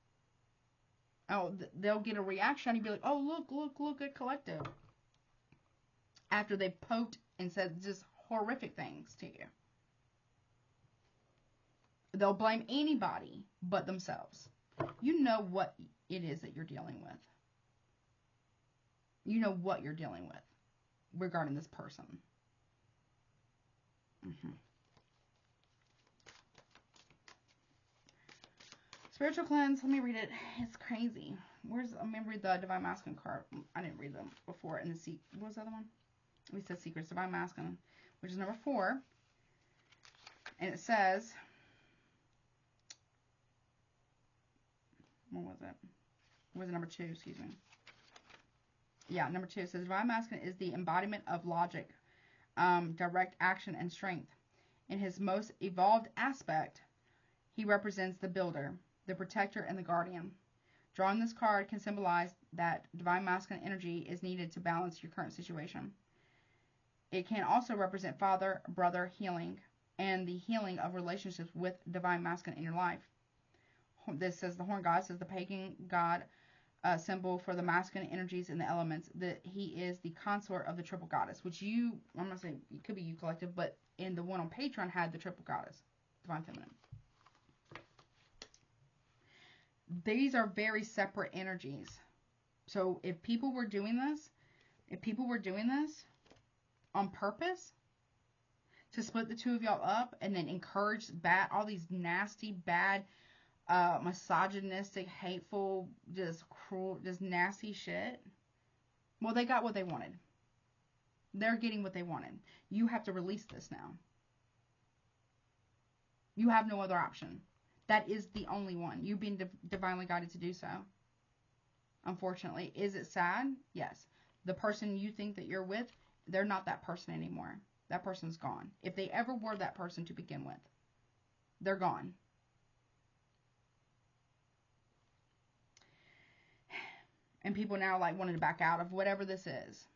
S1: Oh, they'll get a reaction and be like, oh, look at collective. After they poked and said just horrific things to you. They'll blame anybody but themselves. You know what it is that you're dealing with. You know what you're dealing with regarding this person. Spiritual cleanse. Let me read it. It's crazy. Let me read the Divine Masculine card. I didn't read them before. And what was the other one? We said Secrets, Divine Masculine, which is number 4. And it says, what was it? What was it, number 2? Excuse me. Yeah, number 2 says, Divine Masculine is the embodiment of logic, direct action, and strength. In his most evolved aspect, he represents the builder, the protector, and the guardian. Drawing this card can symbolize that Divine Masculine energy is needed to balance your current situation. It can also represent father, brother healing, and the healing of relationships with Divine Masculine in your life. This says the Horn Goddess is the pagan god symbol for the masculine energies and the elements. That he is the consort of the triple goddess, which I'm going to say, it could be you collective, but in the one on Patreon had the triple goddess, Divine Feminine. These are very separate energies. So if people were doing this on purpose to split the two of y'all up and then encourage all these nasty, bad, misogynistic, hateful, just cruel, just nasty shit, well, they got what they wanted. They're getting what they wanted. You have to release this now. You have no other option. That is the only one. You've been divinely guided to do so. Unfortunately. Is it sad? Yes. The person you think that you're with, they're not that person anymore. That person's gone. If they ever were that person to begin with, they're gone. And people now like wanting to back out of whatever this is.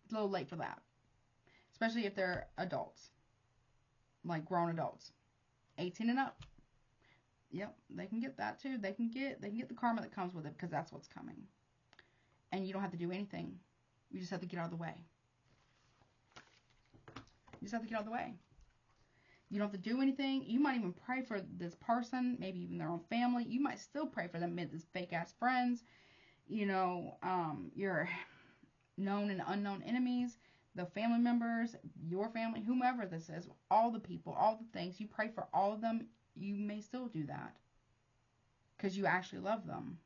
S1: It's a little late for that. Especially if they're adults. Like grown adults. 18 and up. Yep, they can get that too. They can get the karma that comes with it, because that's what's coming. And you don't have to do anything. You just have to get out of the way. You just have to get out of the way. You don't have to do anything. You might even pray for this person, maybe even their own family. You might still pray for them, this fake ass friends, you know, your known and unknown enemies, the family members, your family, whomever this is, all the people, all the things. You pray for all of them. You may still do that because you actually love them,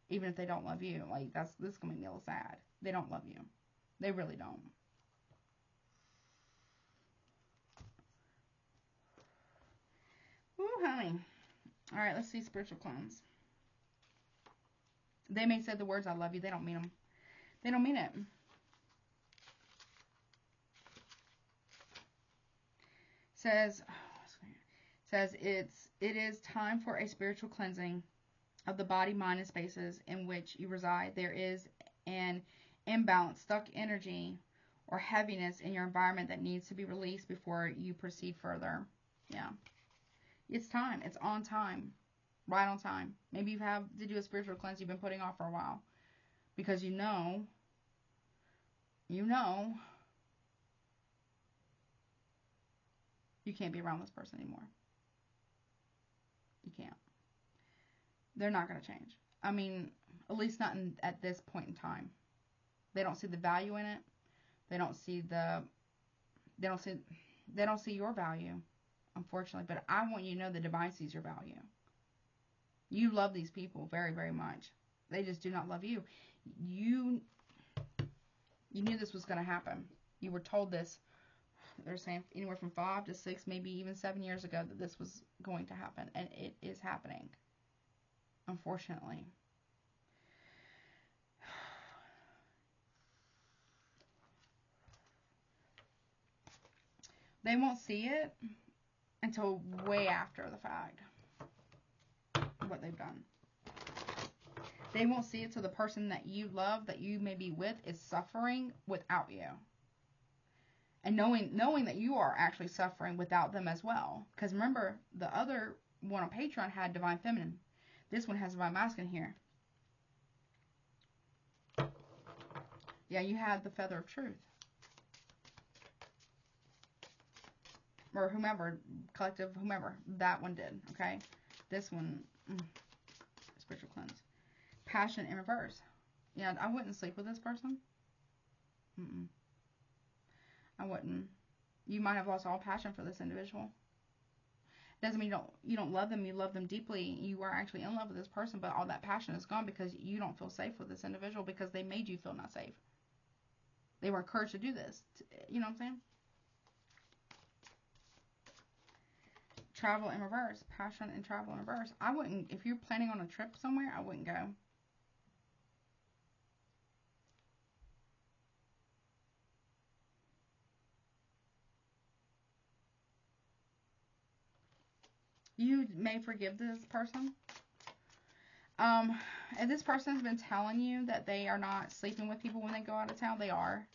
S1: even if they don't love you. Like, this is gonna make me a little sad. They don't love you. They really don't. Ooh, honey. All right, let's see spiritual clones. They may say the words "I love you." They don't mean them. They don't mean it. Says it is time for a spiritual cleansing of the body, mind, and spaces in which you reside. There is an imbalance, stuck energy, or heaviness in your environment that needs to be released before you proceed further. Yeah. It's time. It's on time. Right on time. Maybe you have to do a spiritual cleanse you've been putting off for a while. Because you know you can't be around this person anymore. You can't. They're not going to change. I mean, at least not at this point in time. They don't see the value in it. They don't see your value, unfortunately. But I want you to know the divine sees your value. You love these people very, very much. They just do not love you. You knew this was going to happen. You were told this. They're saying anywhere from 5 to 6, maybe even 7 years ago, that this was going to happen. And it is happening. Unfortunately. They won't see it until way after the fact. What they've done. They won't see it till the person that you love, that you may be with, is suffering without you. And knowing that you are actually suffering without them as well. Because remember, the other one on Patreon had Divine Feminine. This one has Divine Masculine here. Yeah, you had the Feather of Truth. Or whomever, collective, whomever. That one did, okay? This one, spiritual cleanse. Passion in reverse. Yeah, I wouldn't sleep with this person. I wouldn't. You might have lost all passion for this individual. Doesn't mean you don't love them. You love them deeply. You are actually in love with this person, but all that passion is gone because you don't feel safe with this individual because they made you feel not safe. They were encouraged to do this. You know what I'm saying? Travel in reverse. Passion and travel in reverse. I wouldn't, if you're planning on a trip somewhere, I wouldn't go. You may forgive this person. If this person has been telling you that they are not sleeping with people when they go out of town, they are.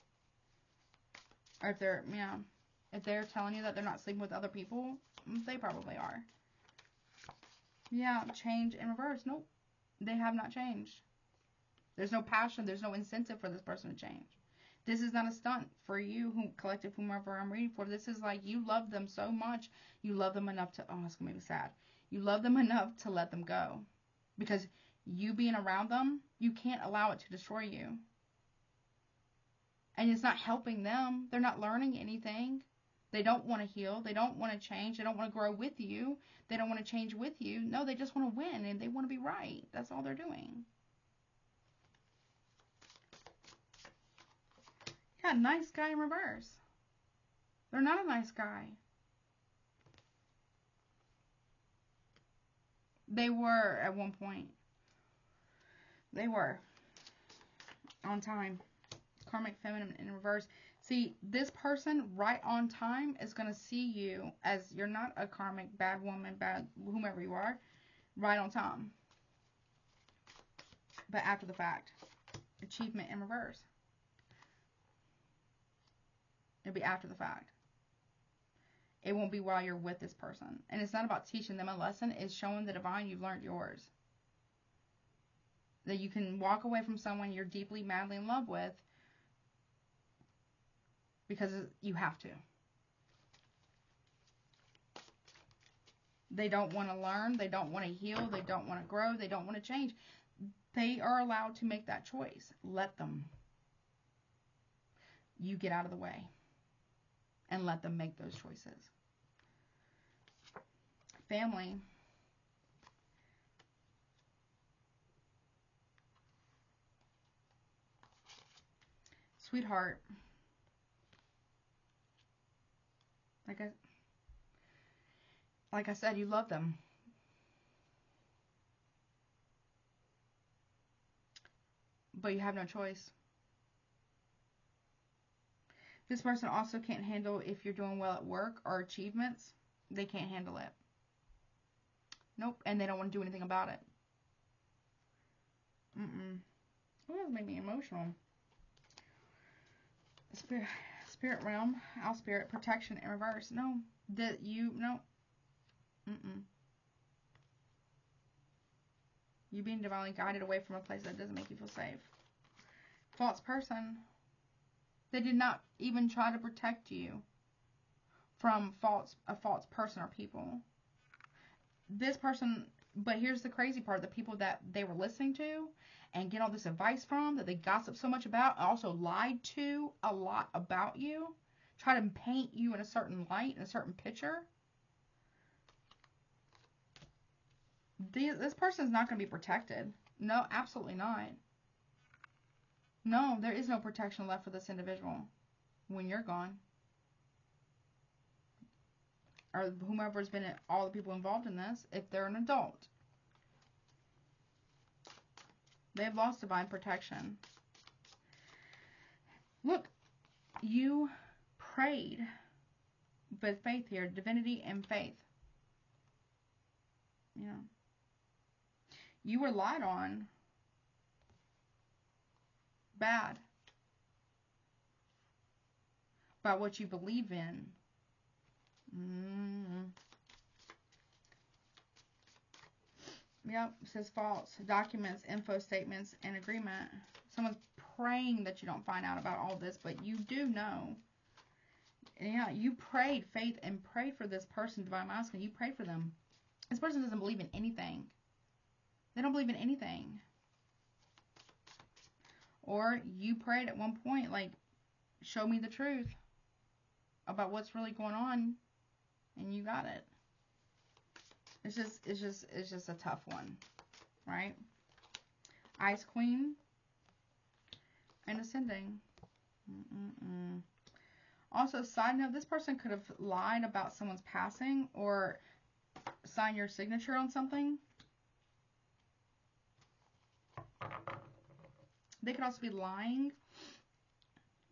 S1: Or if they're telling you that they're not sleeping with other people, they probably are. Yeah, change in reverse. Nope. They have not changed. There's no passion. There's no incentive for this person to change. This is not a stunt for you, collective, whomever I'm reading for. This is like you love them so much. You love them enough to, it's going to make me sad. You love them enough to let them go. Because you being around them, you can't allow it to destroy you. And it's not helping them. They're not learning anything. They don't want to heal. They don't want to change. They don't want to grow with you. They don't want to change with you. No, they just want to win and they want to be right. That's all they're doing. Got a nice guy in reverse. They're not a nice guy. They were at one point. They were. On time. Karmic feminine in reverse. See, this person right on time is going to see you as you're not a karmic bad woman, bad whomever you are. Right on time. But after the fact. Achievement in reverse. It'll be after the fact. It won't be while you're with this person. And it's not about teaching them a lesson. It's showing the divine you've learned yours. That you can walk away from someone you're deeply, madly in love with because you have to. They don't want to learn. They don't want to heal. They don't want to grow. They don't want to change. They are allowed to make that choice. Let them. You get out of the way and let them make those choices. Family. Sweetheart. Like I said, you love them. But you have no choice. This person also can't handle if you're doing well at work or achievements. They can't handle it. Nope. And they don't want to do anything about it. Oh, that made me emotional. Spirit realm. Our spirit. Protection in reverse. No. No. You being divinely guided away from a place that doesn't make you feel safe. False person. They did not even try to protect you from a false person or people. This person, but here's the crazy part, the people that they were listening to and get all this advice from, that they gossip so much about, also lied to a lot about you, try to paint you in a certain light, in a certain picture. This person is not going to be protected. No, absolutely not. No, there is no protection left for this individual when you're gone. Or whomever's been all the people involved in this, if they're an adult. They've lost divine protection. Look, you prayed with faith here, divinity and faith. Yeah. You were lied on. Bad. About what you believe in. Yep, it says false. Documents, info statements, and agreement. Someone's praying that you don't find out about all this, but you do know. Yeah, you prayed faith and prayed for this person, divine masculine. You prayed for them. This person doesn't believe in anything. They don't believe in anything. Or you prayed at one point, like, show me the truth about what's really going on, and you got it. It's just a tough one, right? Ice Queen and Ascending. Also, side note, this person could have lied about someone's passing or signed your signature on something. They could also be lying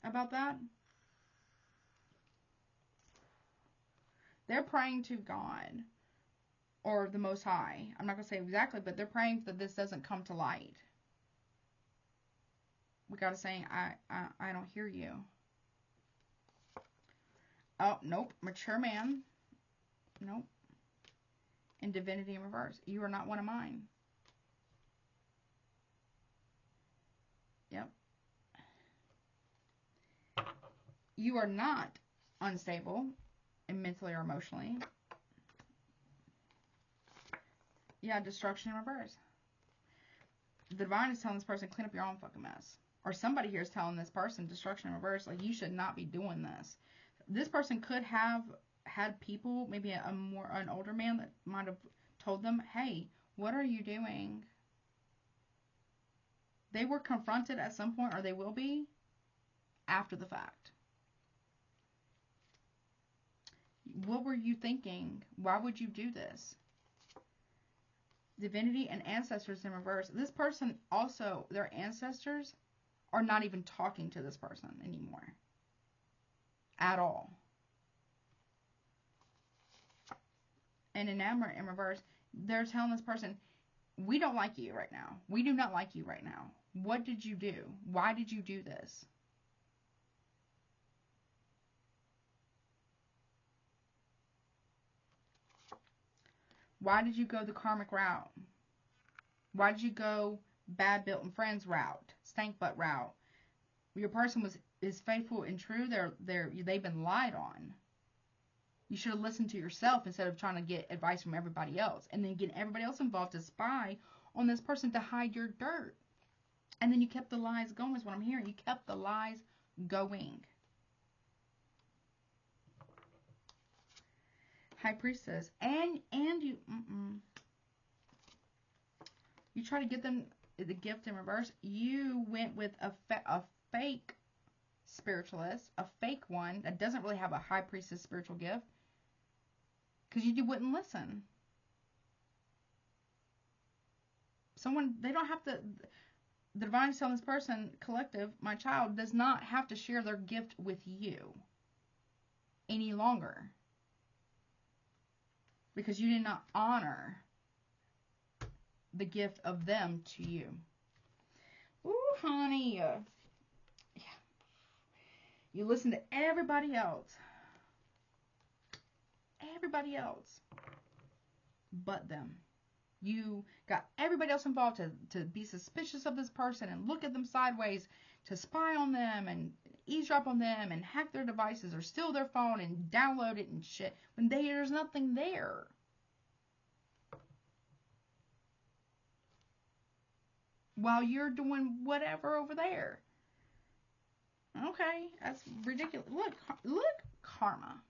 S1: about that. They're praying to God or the Most High. I'm not going to say exactly, but they're praying that this doesn't come to light. We got to say, I don't hear you. Oh, nope. Mature man. Nope. And divinity in reverse. You are not one of mine. Yep. You are not unstable and mentally or emotionally. Yeah, destruction in reverse. The divine is telling this person, clean up your own fucking mess. Or somebody here is telling this person, destruction in reverse, like, you should not be doing this. This person could have had people, maybe an older man that might have told them, hey, what are you doing? They were confronted at some point, or they will be, after the fact. What were you thinking? Why would you do this? Divinity and ancestors in reverse. This person also, their ancestors are not even talking to this person anymore. At all. And enamored in reverse, they're telling this person, we don't like you right now. We do not like you right now. What did you do? Why did you do this? Why did you go the karmic route? Why did you go bad built and friends route? Stank butt route? Your person is faithful and true. They've been lied on. You should have listened to yourself instead of trying to get advice from everybody else. And then getting everybody else involved to spy on this person to hide your dirt. And then you kept the lies going is what I'm hearing. You kept the lies going. High Priestess. And you... You try to get them the gift in reverse. You went with a fake spiritualist. A fake one that doesn't really have a High Priestess spiritual gift. Because you wouldn't listen. They don't have to... The divine is telling this person, collective, my child, does not have to share their gift with you any longer. Because you did not honor the gift of them to you. Ooh, honey. Yeah. You listen to everybody else. Everybody else. But them. You got everybody else involved to be suspicious of this person and look at them sideways, to spy on them and eavesdrop on them and hack their devices or steal their phone and download it and shit when there's nothing there. While you're doing whatever over there. Okay, that's ridiculous. Look, karma.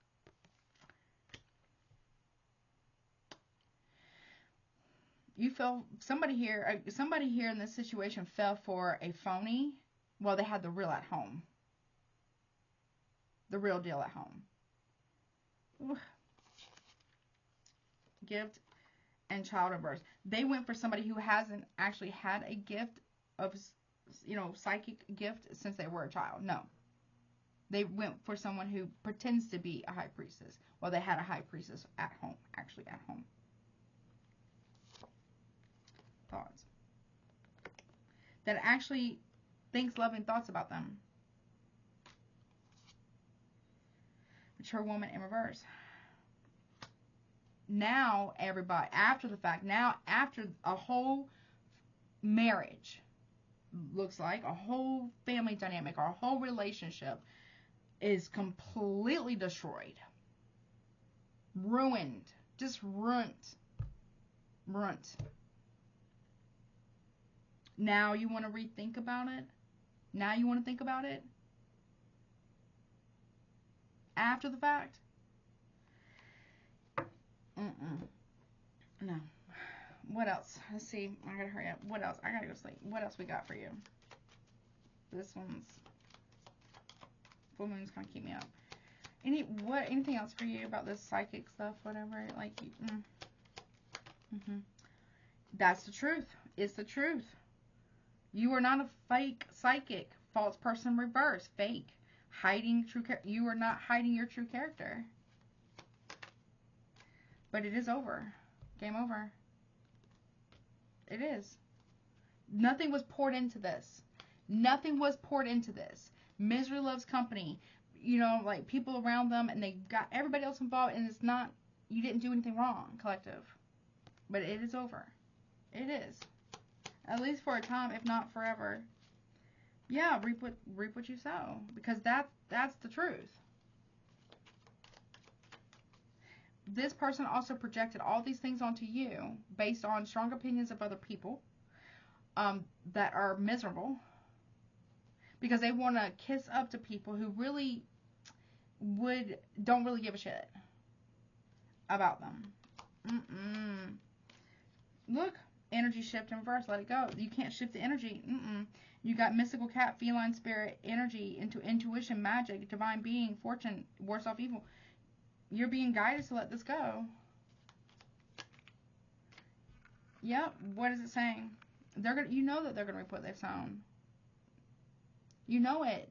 S1: You fell, somebody here in this situation fell for a phony. Well, they had the real at home. The real deal at home. Ooh. Gift and child reverse. They went for somebody who hasn't actually had a gift of, psychic gift since they were a child. No. They went for someone who pretends to be a high priestess. Well, they had a high priestess at home, actually at home. Thoughts. That actually thinks loving thoughts about them. Mature woman in reverse. Now, everybody, after the fact, after a whole marriage, looks like, a whole family dynamic, or a whole relationship is completely destroyed. Ruined. Just ruined. Now you want to rethink about it? Now you want to think about it? After the fact? No. What else? Let's see. I gotta hurry up. What else? I gotta go sleep. What else we got for you? This one's... Full moon's gonna keep me up. Anything else for you about this psychic stuff? Whatever. Like, That's the truth. It's the truth. You are not a fake psychic. False person reverse. Fake. Hiding true character. You are not hiding your true character. But it is over. Game over. It is. Nothing was poured into this. Nothing was poured into this. Misery loves company. Like people around them, and they got everybody else involved, and it's not, you didn't do anything wrong, collective. But it is over. It is. At least for a time, if not forever. Yeah, reap what you sow. Because that's the truth. This person also projected all these things onto you based on strong opinions of other people that are miserable. Because they want to kiss up to people who really don't really give a shit about them. Look, Energy shift in reverse. Let it go. You can't shift the energy. You got mystical cat, feline spirit, energy, into intuition, magic, divine being, fortune, worse off evil. You're being guided to let this go. Yep. What is it saying? They're gonna. You know that they're gonna reap what they've sown. You know it.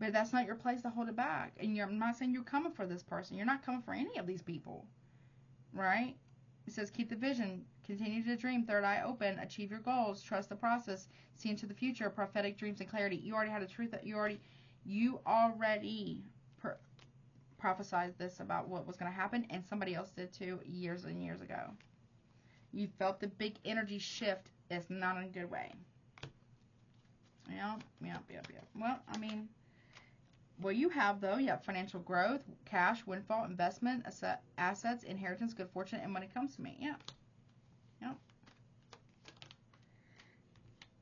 S1: But that's not your place to hold it back. And I'm not saying you're coming for this person. You're not coming for any of these people. Right? It says, keep the vision. Continue to dream. Third eye open. Achieve your goals. Trust the process. See into the future. Prophetic dreams and clarity. You already had a truth that you already prophesied this about what was going to happen. And somebody else did too years and years ago. You felt the big energy shift. It's not in a good way. Yep. Well, I mean... Well, you have, though, you have financial growth, cash, windfall, investment, assets, inheritance, good fortune, and money comes to me. Yeah.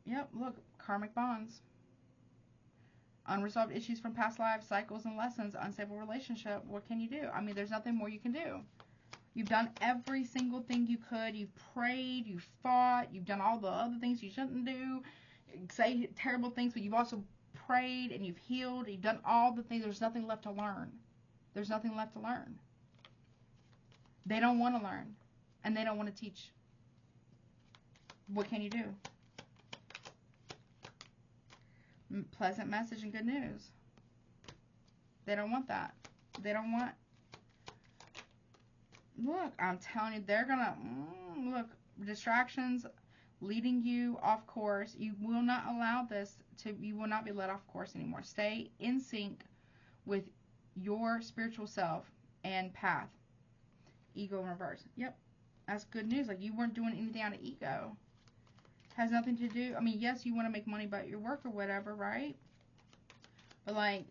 S1: Yep, look, karmic bonds. Unresolved issues from past lives, cycles, and lessons, unstable relationship. What can you do? I mean, there's nothing more you can do. You've done every single thing you could. You've prayed, you've fought, you've done all the other things you shouldn't do. Say terrible things, but you've also prayed and you've healed, you've done all the things. There's nothing left to learn. There's nothing left to learn. They don't want to learn, and they don't want to teach. What can you do? Pleasant message and good news. They don't want that. They don't want... Look, I'm telling you, they're gonna... look, distractions leading you off course. You will not allow this to... You will not be led off course anymore. Stay in sync with your spiritual self and path. Ego in reverse. Yep. That's good news. Like, you weren't doing anything out of ego. Has nothing to do... I mean, yes, you want to make money about your work or whatever, right? But, like...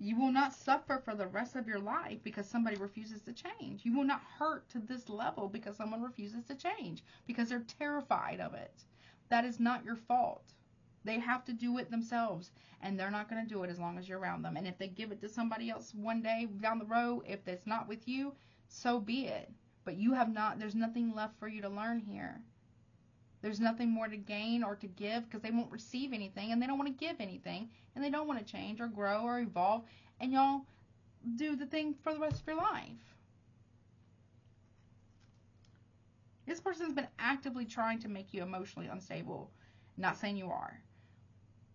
S1: You will not suffer for the rest of your life because somebody refuses to change. You will not hurt to this level because someone refuses to change. Because they're terrified of it. That is not your fault. They have to do it themselves. And they're not going to do it as long as you're around them. And if they give it to somebody else one day down the road, if it's not with you, so be it. But you have not, there's nothing left for you to learn here. There's nothing more to gain or to give because they won't receive anything and they don't want to give anything and they don't want to change or grow or evolve, and y'all do the thing for the rest of your life. This person's been actively trying to make you emotionally unstable. Not saying you are.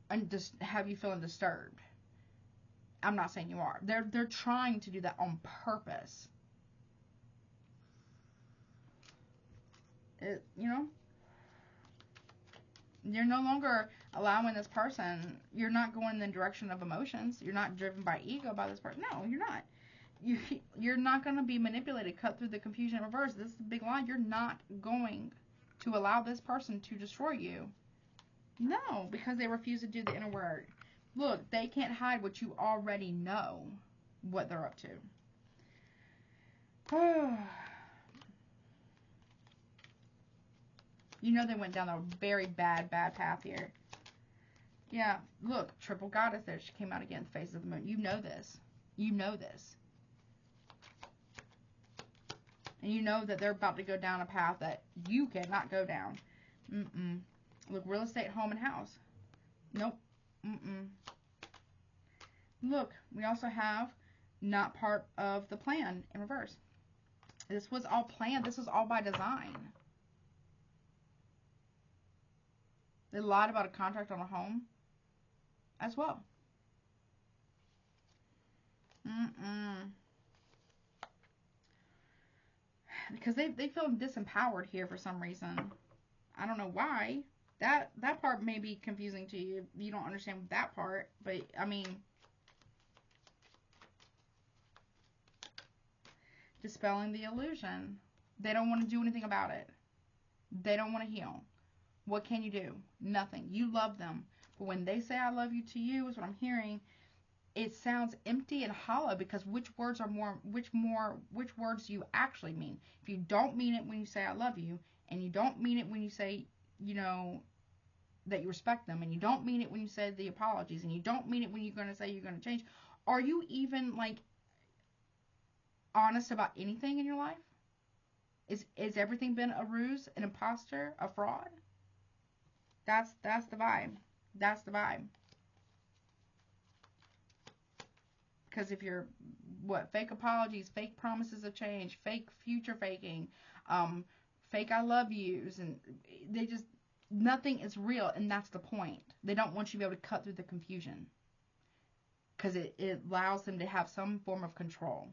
S1: And just have you feeling disturbed. I'm not saying you are. They're trying to do that on purpose. You know? You're no longer allowing this person. You're not going in the direction of emotions. You're not driven by ego by this person. No, you're not. You're not going to be manipulated, cut through the confusion in reverse. This is the big lie. You're not going to allow this person to destroy you. No, because they refuse to do the inner work. Look, they can't hide what you already know, what they're up to. You know they went down a very bad path here. Yeah, look, triple goddess there. She came out again, face of the moon. You know this. You know this. And you know that they're about to go down a path that you cannot go down. Look, real estate, home, and house. Nope. Look, we also have not part of the plan in reverse. This was all planned. This was all by design. They lied about a contract on a home as well. Because they feel disempowered here for some reason. I don't know why. That part may be confusing to you. You don't understand that part. But, I mean, dispelling the illusion. They don't want to do anything about it. They don't want to heal. What can you do? Nothing. You love them. But when they say I love you to you, is what I'm hearing, it sounds empty and hollow because which words do you actually mean? If you don't mean it when you say I love you, and you don't mean it when you say, you know, that you respect them, and you don't mean it when you say the apologies, and you don't mean it when you're going to say you're going to change, are you even, like, honest about anything in your life? Is everything been a ruse, an imposter, a fraud? That's the vibe. That's the vibe. Because if you're, fake apologies, fake promises of change, fake future faking, fake I love yous, and they just, nothing is real, and that's the point. They don't want you to be able to cut through the confusion. Because it allows them to have some form of control.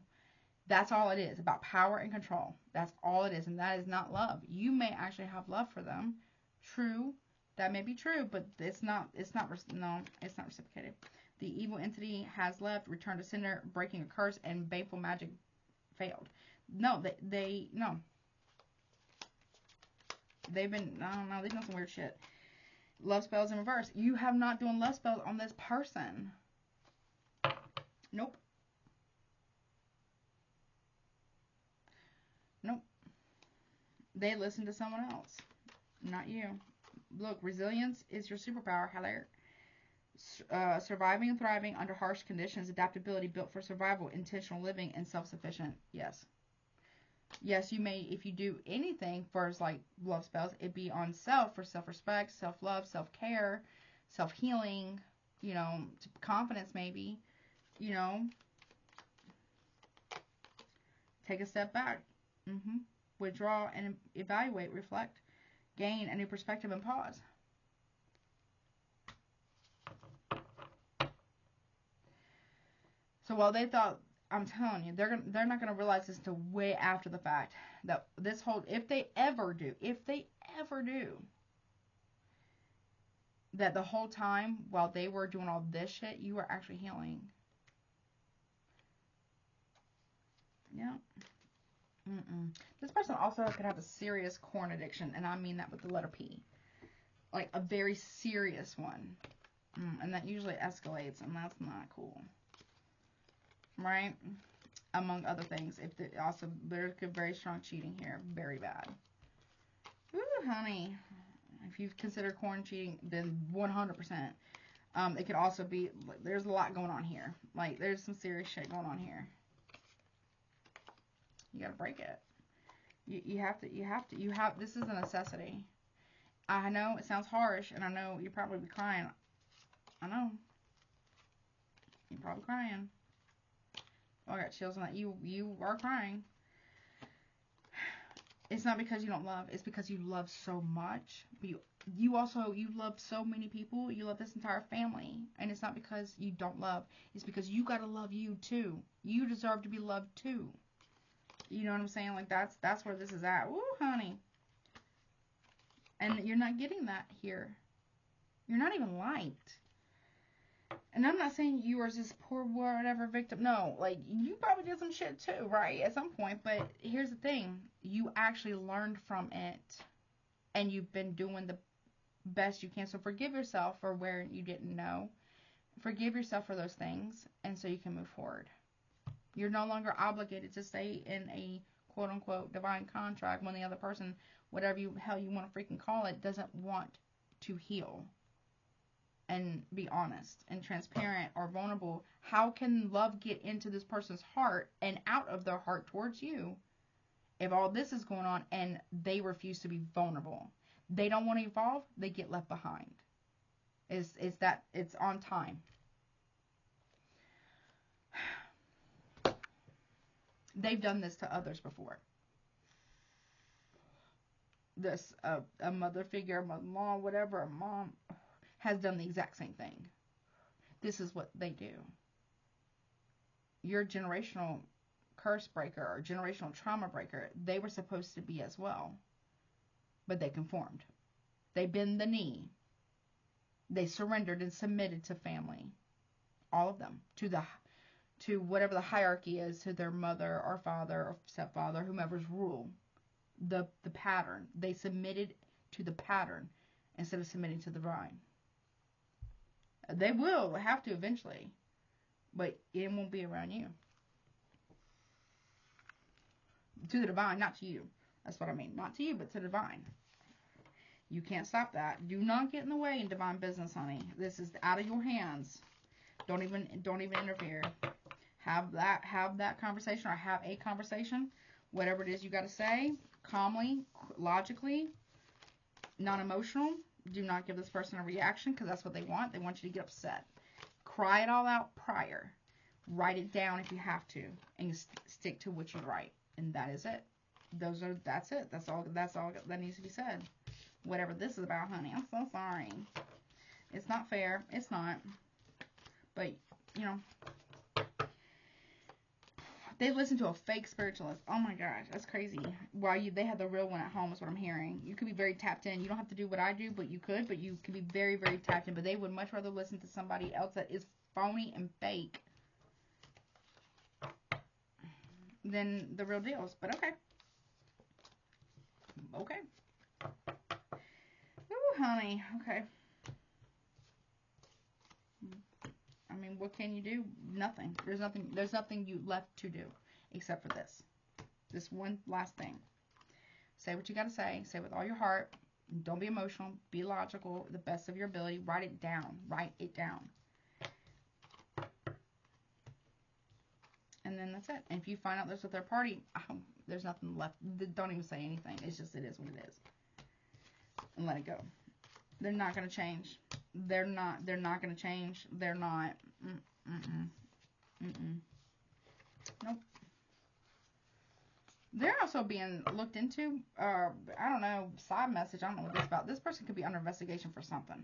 S1: That's all it is, about power and control. That's all it is, and that is not love. You may actually have love for them. True, that may be true, but it's not reciprocated. The evil entity has left, returned to sender, breaking a curse, and baneful magic failed. No, no. They've been, I don't know, they've done some weird shit. Love spells in reverse. You have not doing love spells on this person. Nope. Nope. They listen to someone else, not you. Look, resilience is your superpower. Hello. Surviving and thriving under harsh conditions, adaptability, built for survival, intentional living, and self-sufficient. Yes. Yes, you may, if you do anything for like love spells, it be on self, for self-respect, self-love, self-care, self-healing, you know, confidence maybe, you know. Take a step back. Withdraw and evaluate, reflect, gain a new perspective, and pause. So while they thought, I'm telling you, they're not gonna realize this until way after the fact, that this whole, if they ever do, that the whole time while they were doing all this shit, you were actually healing. Yeah. This person also could have a serious corn addiction, and I mean that with the letter P. Like a very serious one. And that usually escalates, and that's not cool. Right? Among other things. Also, there's very strong cheating here. Very bad. Ooh, honey. If you've considered corn cheating, then 100%. It could also be, there's a lot going on here. Like, there's some serious shit going on here. You gotta break it. You have to, this is a necessity. I know it sounds harsh, and I know you're probably crying. I know. You're probably crying. Oh, I got chills on that. You are crying. It's not because you don't love. It's because you love so much. But you love so many people. You love this entire family. And it's not because you don't love. It's because you gotta love you too. You deserve to be loved too. You know what I'm saying? Like, that's where this is at. Woo, honey. And you're not getting that here. You're not even liked. And I'm not saying you are this poor whatever victim. No, like, you probably did some shit too, right? At some point. But here's the thing. You actually learned from it. And you've been doing the best you can. So forgive yourself for where you didn't know. Forgive yourself for those things. And so you can move forward. You're no longer obligated to stay in a quote-unquote divine contract when the other person, whatever hell you want to freaking call it, doesn't want to heal and be honest and transparent or vulnerable. How can love get into this person's heart and out of their heart towards you if all this is going on and they refuse to be vulnerable? They don't want to evolve. They get left behind. It's on time. They've done this to others before. This, a mother figure, a mom, whatever, a mom has done the exact same thing. This is what they do. You're a generational curse breaker or generational trauma breaker. They were supposed to be as well. But they conformed. They bend the knee. They surrendered and submitted to family. All of them. To whatever the hierarchy is, to their mother or father or stepfather, whomever's rule, the pattern. They submitted to the pattern instead of submitting to the divine. They will have to eventually, but it won't be around you. To the divine, not to you. That's what I mean. Not to you, but to the divine. You can't stop that. Do not get in the way in divine business, honey. This is out of your hands. Don't even interfere. Have that conversation, or have a conversation, whatever it is you got to say, calmly, logically, non-emotional. Do not give this person a reaction because that's what they want. They want you to get upset. Cry it all out prior. Write it down if you have to, and stick to what you write. And that is it. That's it. That's all that needs to be said. Whatever this is about, honey. I'm so sorry. It's not fair. It's not. But, you know, they listen to a fake spiritualist. Oh my gosh, that's crazy. While they have the real one at home is what I'm hearing. You could be very tapped in. You don't have to do what I do, but you could be very, very tapped in. But they would much rather listen to somebody else that is phony and fake than the real deals. But okay. Okay. Ooh, honey. Okay. I mean, what can you do? Nothing. There's nothing you left to do except for this. This one last thing. Say what you got to say. Say it with all your heart. Don't be emotional. Be logical. The best of your ability. Write it down. Write it down. And then that's it. And if you find out there's a third party, there's nothing left. Don't even say anything. It's just, it is what it is. And let it go. They're not going to change. They're not going to change. They're not. Nope. They're also being looked into. I don't know. Side message. I don't know what this is about. This person could be under investigation for something.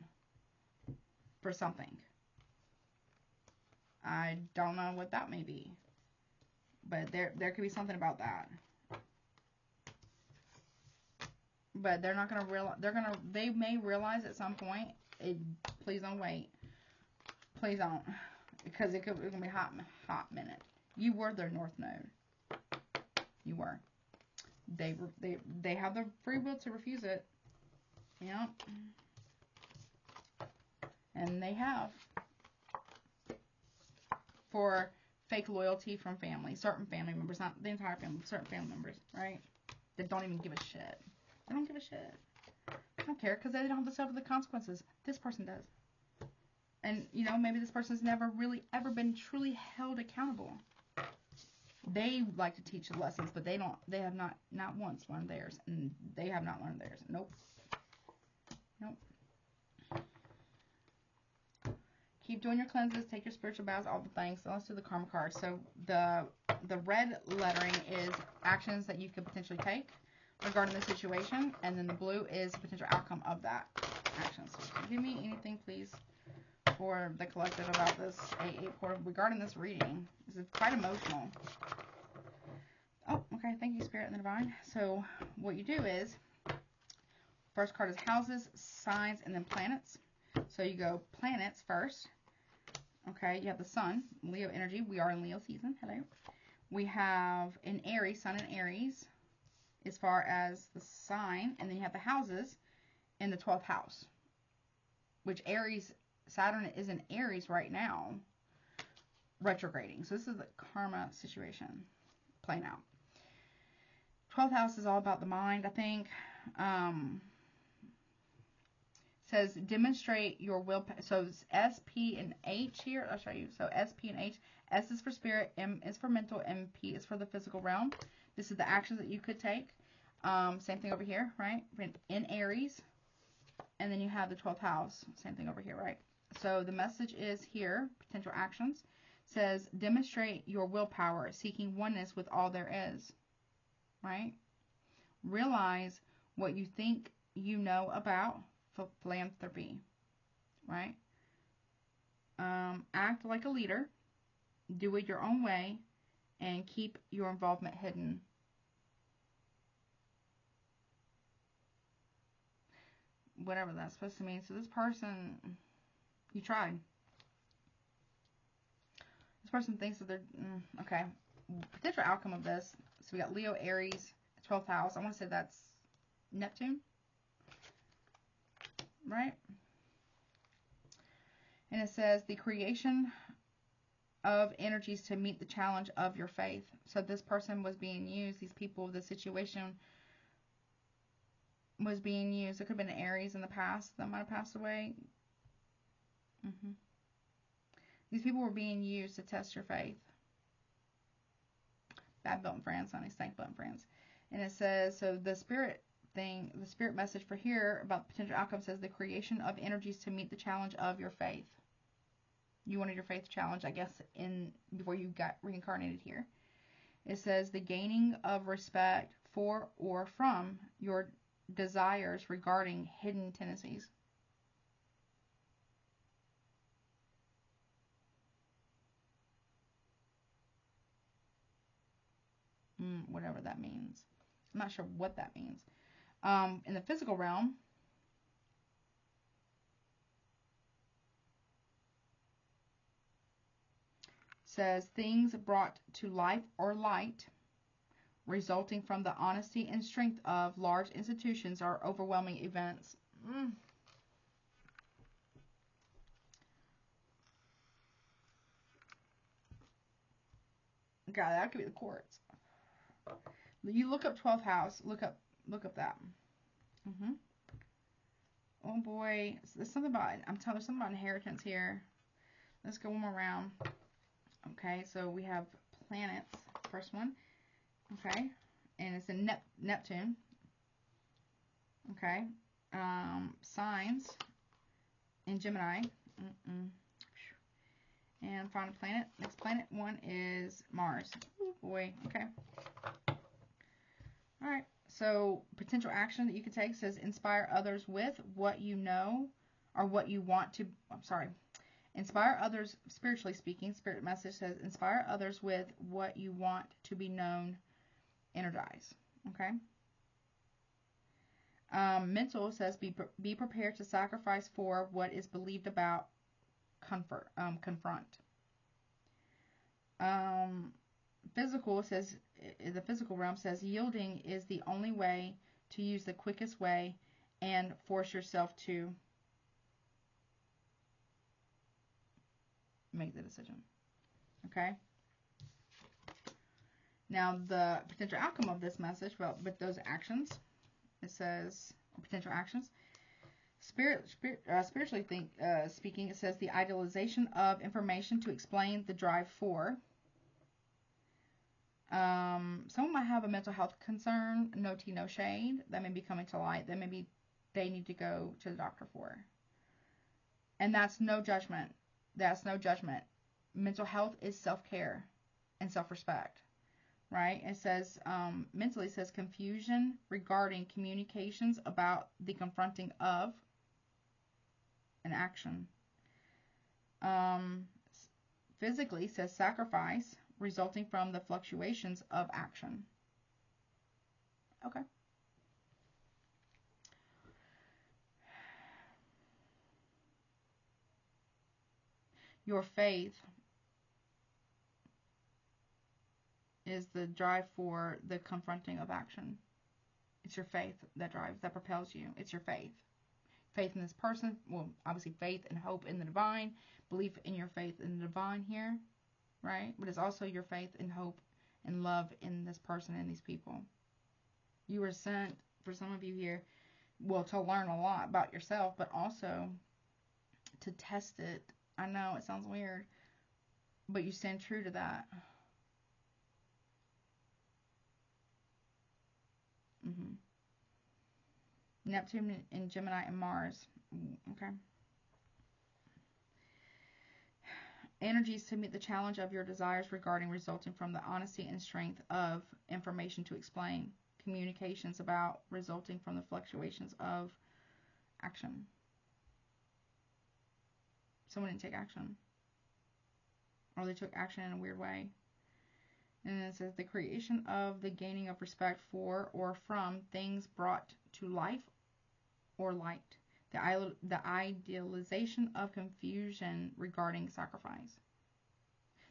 S1: For something. I don't know what that may be. But there could be something about that. But they're not going to realize. They may realize at some point. Please don't wait. Please don't. Because it's going to be a hot minute. You were their north node. You were. They have the free will to refuse it. Yep. And they have. For fake loyalty from family. Certain family members. Not the entire family. Certain family members. Right? That don't even give a shit. They don't give a shit. I don't care because they don't have to suffer the consequences. This person does. And, you know, maybe this person's never really ever been truly held accountable. They like to teach the lessons, but they have not once learned theirs. And they have not learned theirs. Nope. Nope. Keep doing your cleanses, take your spiritual baths, all the things. So let's do the karma card. So the red lettering is actions that you could potentially take regarding the situation, and then the blue is the potential outcome of that action. So give me anything, please, for the collective about this AA portal regarding this reading. This is quite emotional. Oh, okay. Thank you, Spirit and the Divine. So what you do is, first card is houses, signs, and then planets. So you go planets first. Okay, you have the sun, Leo energy. We are in Leo season. Hello. We have an Aries, sun in Aries, as far as the sign, and then you have the houses in the 12th house, which Aries, Saturn is in Aries right now, retrograding. So this is the karma situation playing out. 12th house is all about the mind, I think. Says demonstrate your will. So it's S, P, and H here. I'll show you. So S, P, and H. S is for spirit, M is for mental, and P is for the physical realm. This is the actions that you could take. Same thing over here, right? In Aries. And then you have the 12th house. Same thing over here, right? So the message is here, potential actions. Says demonstrate your willpower, seeking oneness with all there is. Right? Realize what you think you know about philanthropy. Right? Act like a leader. Do it your own way. And keep your involvement hidden. Whatever that's supposed to mean. So this person, you tried. This person thinks that they're, okay. Potential outcome of this. So we got Leo, Aries, 12th house. I want to say that's Neptune. Right? And it says the creation of energies to meet the challenge of your faith. So this person was being used. These people, the situation was being used. It could have been an Aries in the past that might have passed away. These people were being used to test your faith. Bad belt and friends, honey. Stank belt and friends. And it says, so the spirit thing, the spirit message for here about potential outcome says the creation of energies to meet the challenge of your faith. You wanted your faith challenge, I guess, before you got reincarnated here. It says the gaining of respect for or from your desires regarding hidden tendencies. Whatever that means. I'm not sure what that means. In the physical realm, says things brought to life or light resulting from the honesty and strength of large institutions or overwhelming events. God, that could be the courts. You look up 12th house. Look up that. Oh boy, there's something about, I'm telling you, something about inheritance here. Let's go one more round. Okay, so we have planets. First one. Okay, and it's in Neptune. Okay, signs in Gemini. And final planet. Next planet one is Mars. Oh boy. Okay. All right. So potential action that you could take says inspire others with what you know or what you want to. I'm sorry. Inspire others, spiritually speaking. Spirit message says inspire others with what you want to be known. Energize. Okay. Mental says be prepared to sacrifice for what is believed about. Confront. Physical says, the physical realm says yielding is the only way to use the quickest way and force yourself to make the decision. Okay. Now the potential outcome of this message, well, with those actions, it says potential actions. Spiritually speaking, it says the idealization of information to explain the drive for. Someone might have a mental health concern, no tea, no shade, that may be coming to light, that maybe they need to go to the doctor for. And that's no judgment. That's no judgment. Mental health is self-care and self-respect, right? It says, mentally says confusion regarding communications about the confronting of an action. Physically says sacrifice resulting from the fluctuations of action. Okay. Your faith is the drive for the confronting of action. It's your faith that drives, that propels you. It's your faith. Faith in this person, well, obviously faith and hope in the divine, belief in your faith in the divine here, right? But it's also your faith and hope and love in this person and these people. You were sent, for some of you here, well, to learn a lot about yourself, but also to test it. I know it sounds weird, but you stand true to that. Neptune and Gemini and Mars. Okay. Energies to meet the challenge of your desires regarding resulting from the honesty and strength of information to explain. Communications about resulting from the fluctuations of action. Someone didn't take action. Or they took action in a weird way. And then it says the creation of the gaining of respect for or from things brought to life or light. The idealization of confusion regarding sacrifice.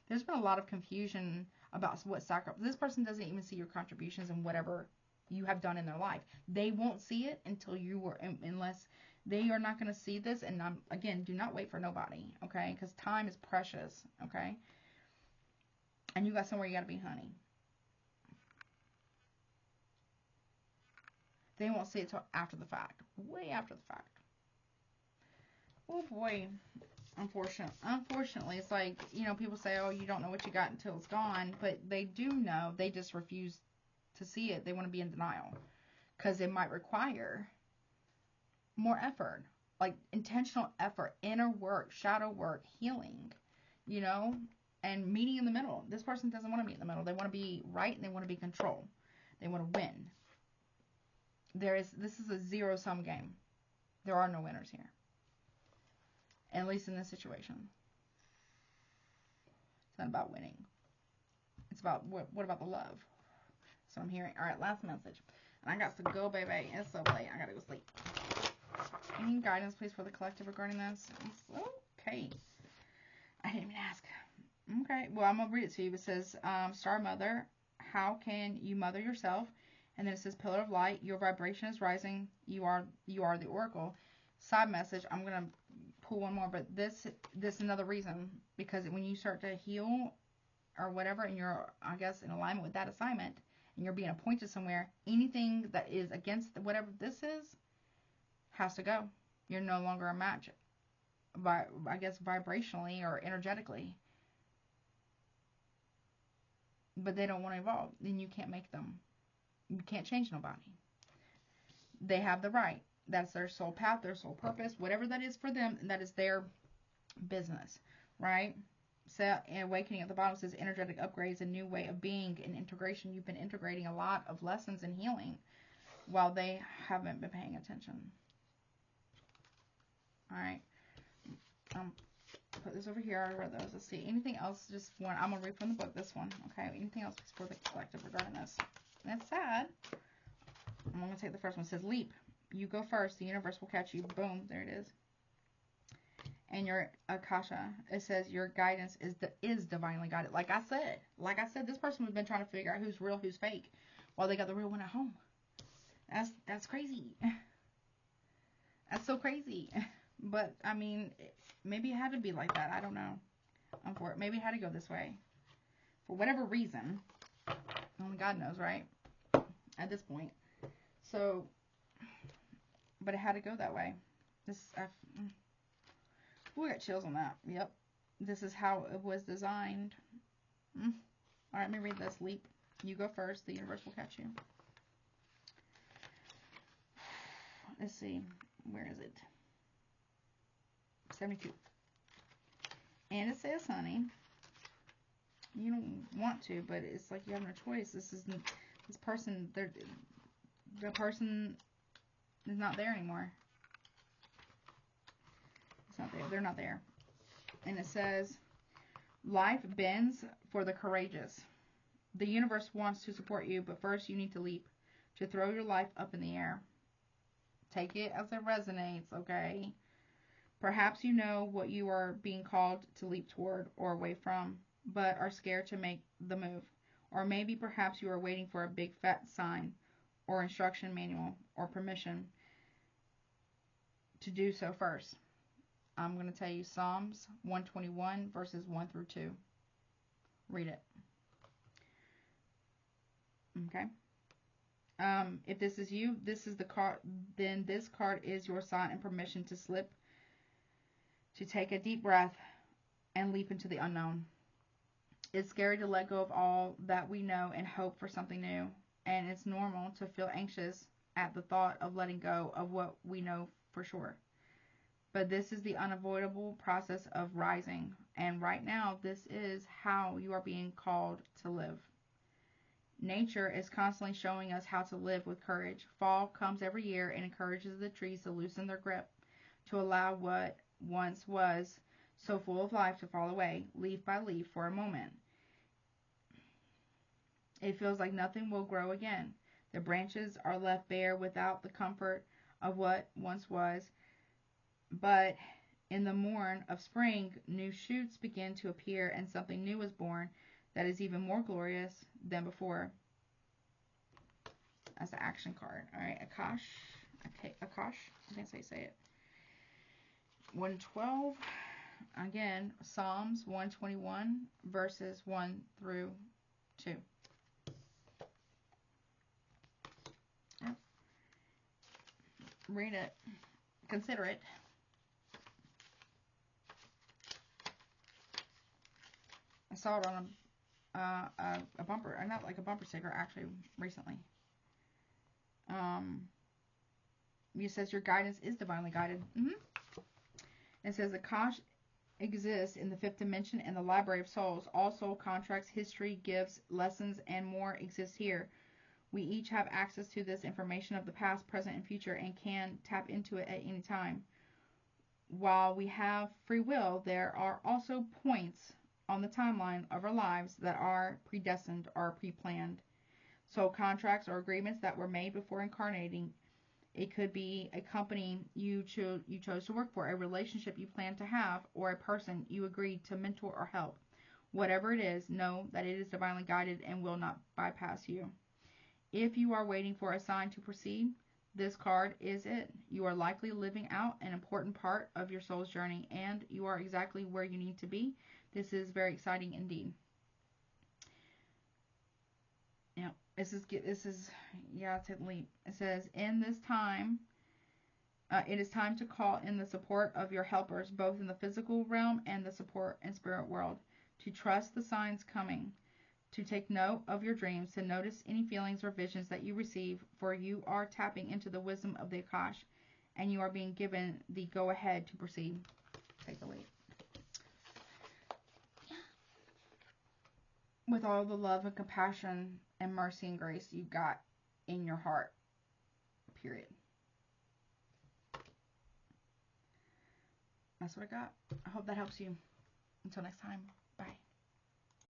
S1: There's been a lot of confusion about what sacrifice. This person doesn't even see your contributions and whatever you have done in their life. They won't see it until you were, unless they are not going to see this. And again, do not wait for nobody, okay? Because time is precious, okay? And you got somewhere you got to be, honey. They won't see it till after the fact. Way after the fact. Oh boy. Unfortunately, it's like, you know, people say, oh, you don't know what you got until it's gone. But they do know. They just refuse to see it, they want to be in denial. Because it might require more effort. Like intentional effort, inner work, shadow work, healing, you know, and meeting in the middle. This person doesn't want to meet in the middle. They want to be right and they want to be in control. They want to win. This is a zero-sum game. There are no winners here. At least in this situation. It's not about winning. It's about, what about the love? So I'm hearing. All right, last message. And I got to go, baby. It's so late. I got to go sleep. Any guidance, please, for the collective regarding this? Okay. I didn't even ask. Okay. Well, I'm going to read it to you. It says, Star Mother, how can you mother yourself? And then it says, Pillar of Light, your vibration is rising. You are the Oracle. Side message, I'm going to pull one more, but this is another reason. Because when you start to heal or whatever, and you're, I guess, in alignment with that assignment, and you're being appointed somewhere, anything that is against whatever this is, has to go. You're no longer a match, I guess, vibrationally or energetically. But they don't want to evolve. Then you can't make them. You can't change nobody. They have the right. That's their soul path, their soul purpose, whatever that is for them, and that is their business, right? So, awakening at the bottom says energetic upgrades, a new way of being and integration. You've been integrating a lot of lessons in healing while they haven't been paying attention. All right. Put this over here. I read those. Let's see. Anything else? Just one. I'm going to read from the book, this one. Okay. Anything else for the collective regarding this? That's sad. I'm going to take the first one. It says, leap. You go first. The universe will catch you. Boom. There it is. And your Akasha, it says your guidance is divinely guided. Like I said, this person has been trying to figure out who's real, who's fake, while they got the real one at home. That's crazy. That's so crazy. But I mean, maybe it had to be like that. I don't know. Maybe it had to go this way for whatever reason. Only God knows, right? At this point. So, but it had to go that way. I got chills on that. Yep. This is how it was designed. All right, let me read this. Leap. You go first. The universe will catch you. Let's see. Where is it? 72. And it says, honey, you don't want to, but it's like you have no choice. This person, the person is not there anymore. Not there. They're not there. And it says, life bends for the courageous. The universe wants to support you, but first you need to leap, to throw your life up in the air. Take it as it resonates, okay? Perhaps you know what you are being called to leap toward or away from, but are scared to make the move. Or maybe perhaps you are waiting for a big fat sign or instruction manual or permission to do so first. I'm going to tell you Psalms 121 verses 1 through 2. Read it. Okay. If this is you, this is the card, then this card is your sign and permission to slip, to take a deep breath and leap into the unknown. It's scary to let go of all that we know and hope for something new. And it's normal to feel anxious at the thought of letting go of what we know for sure. But this is the unavoidable process of rising. And right now, this is how you are being called to live. Nature is constantly showing us how to live with courage. Fall comes every year and encourages the trees to loosen their grip, to allow what once was so full of life to fall away, leaf by leaf, for a moment. It feels like nothing will grow again. The branches are left bare without the comfort of what once was. But in the morn of spring, new shoots begin to appear and something new is born that is even more glorious than before. That's the action card. All right, Akash. Akash. I can't say it. 112. Again, Psalms 121 verses 1 through 2. Yep. Read it. Consider it. I saw it on a bumper, or not like a bumper sticker, actually, recently. It says your guidance is divinely guided. It says Akash exists in the fifth dimension and the library of souls. All soul contracts, history, gifts, lessons, and more exist here. We each have access to this information of the past, present, and future and can tap into it at any time. While we have free will, there are also points on the timeline of our lives that are predestined or pre-planned. Soul contracts or agreements that were made before incarnating. It could be a company you chose to work for, a relationship you plan to have, or a person you agreed to mentor or help. Whatever it is, know that it is divinely guided and will not bypass you. If you are waiting for a sign to proceed, this card is it. You are likely living out an important part of your soul's journey, and you are exactly where you need to be. This is very exciting indeed. Yeah, this is yeah, it's a leap. It says, in this time, it is time to call in the support of your helpers, both in the physical realm and the support and spirit world, to trust the signs coming, to take note of your dreams, to notice any feelings or visions that you receive, for you are tapping into the wisdom of the Akash, and you are being given the go-ahead to proceed. Take the lead. With all the love and compassion and mercy and grace you got in your heart, period. That's what I got. I hope that helps you. Until next time.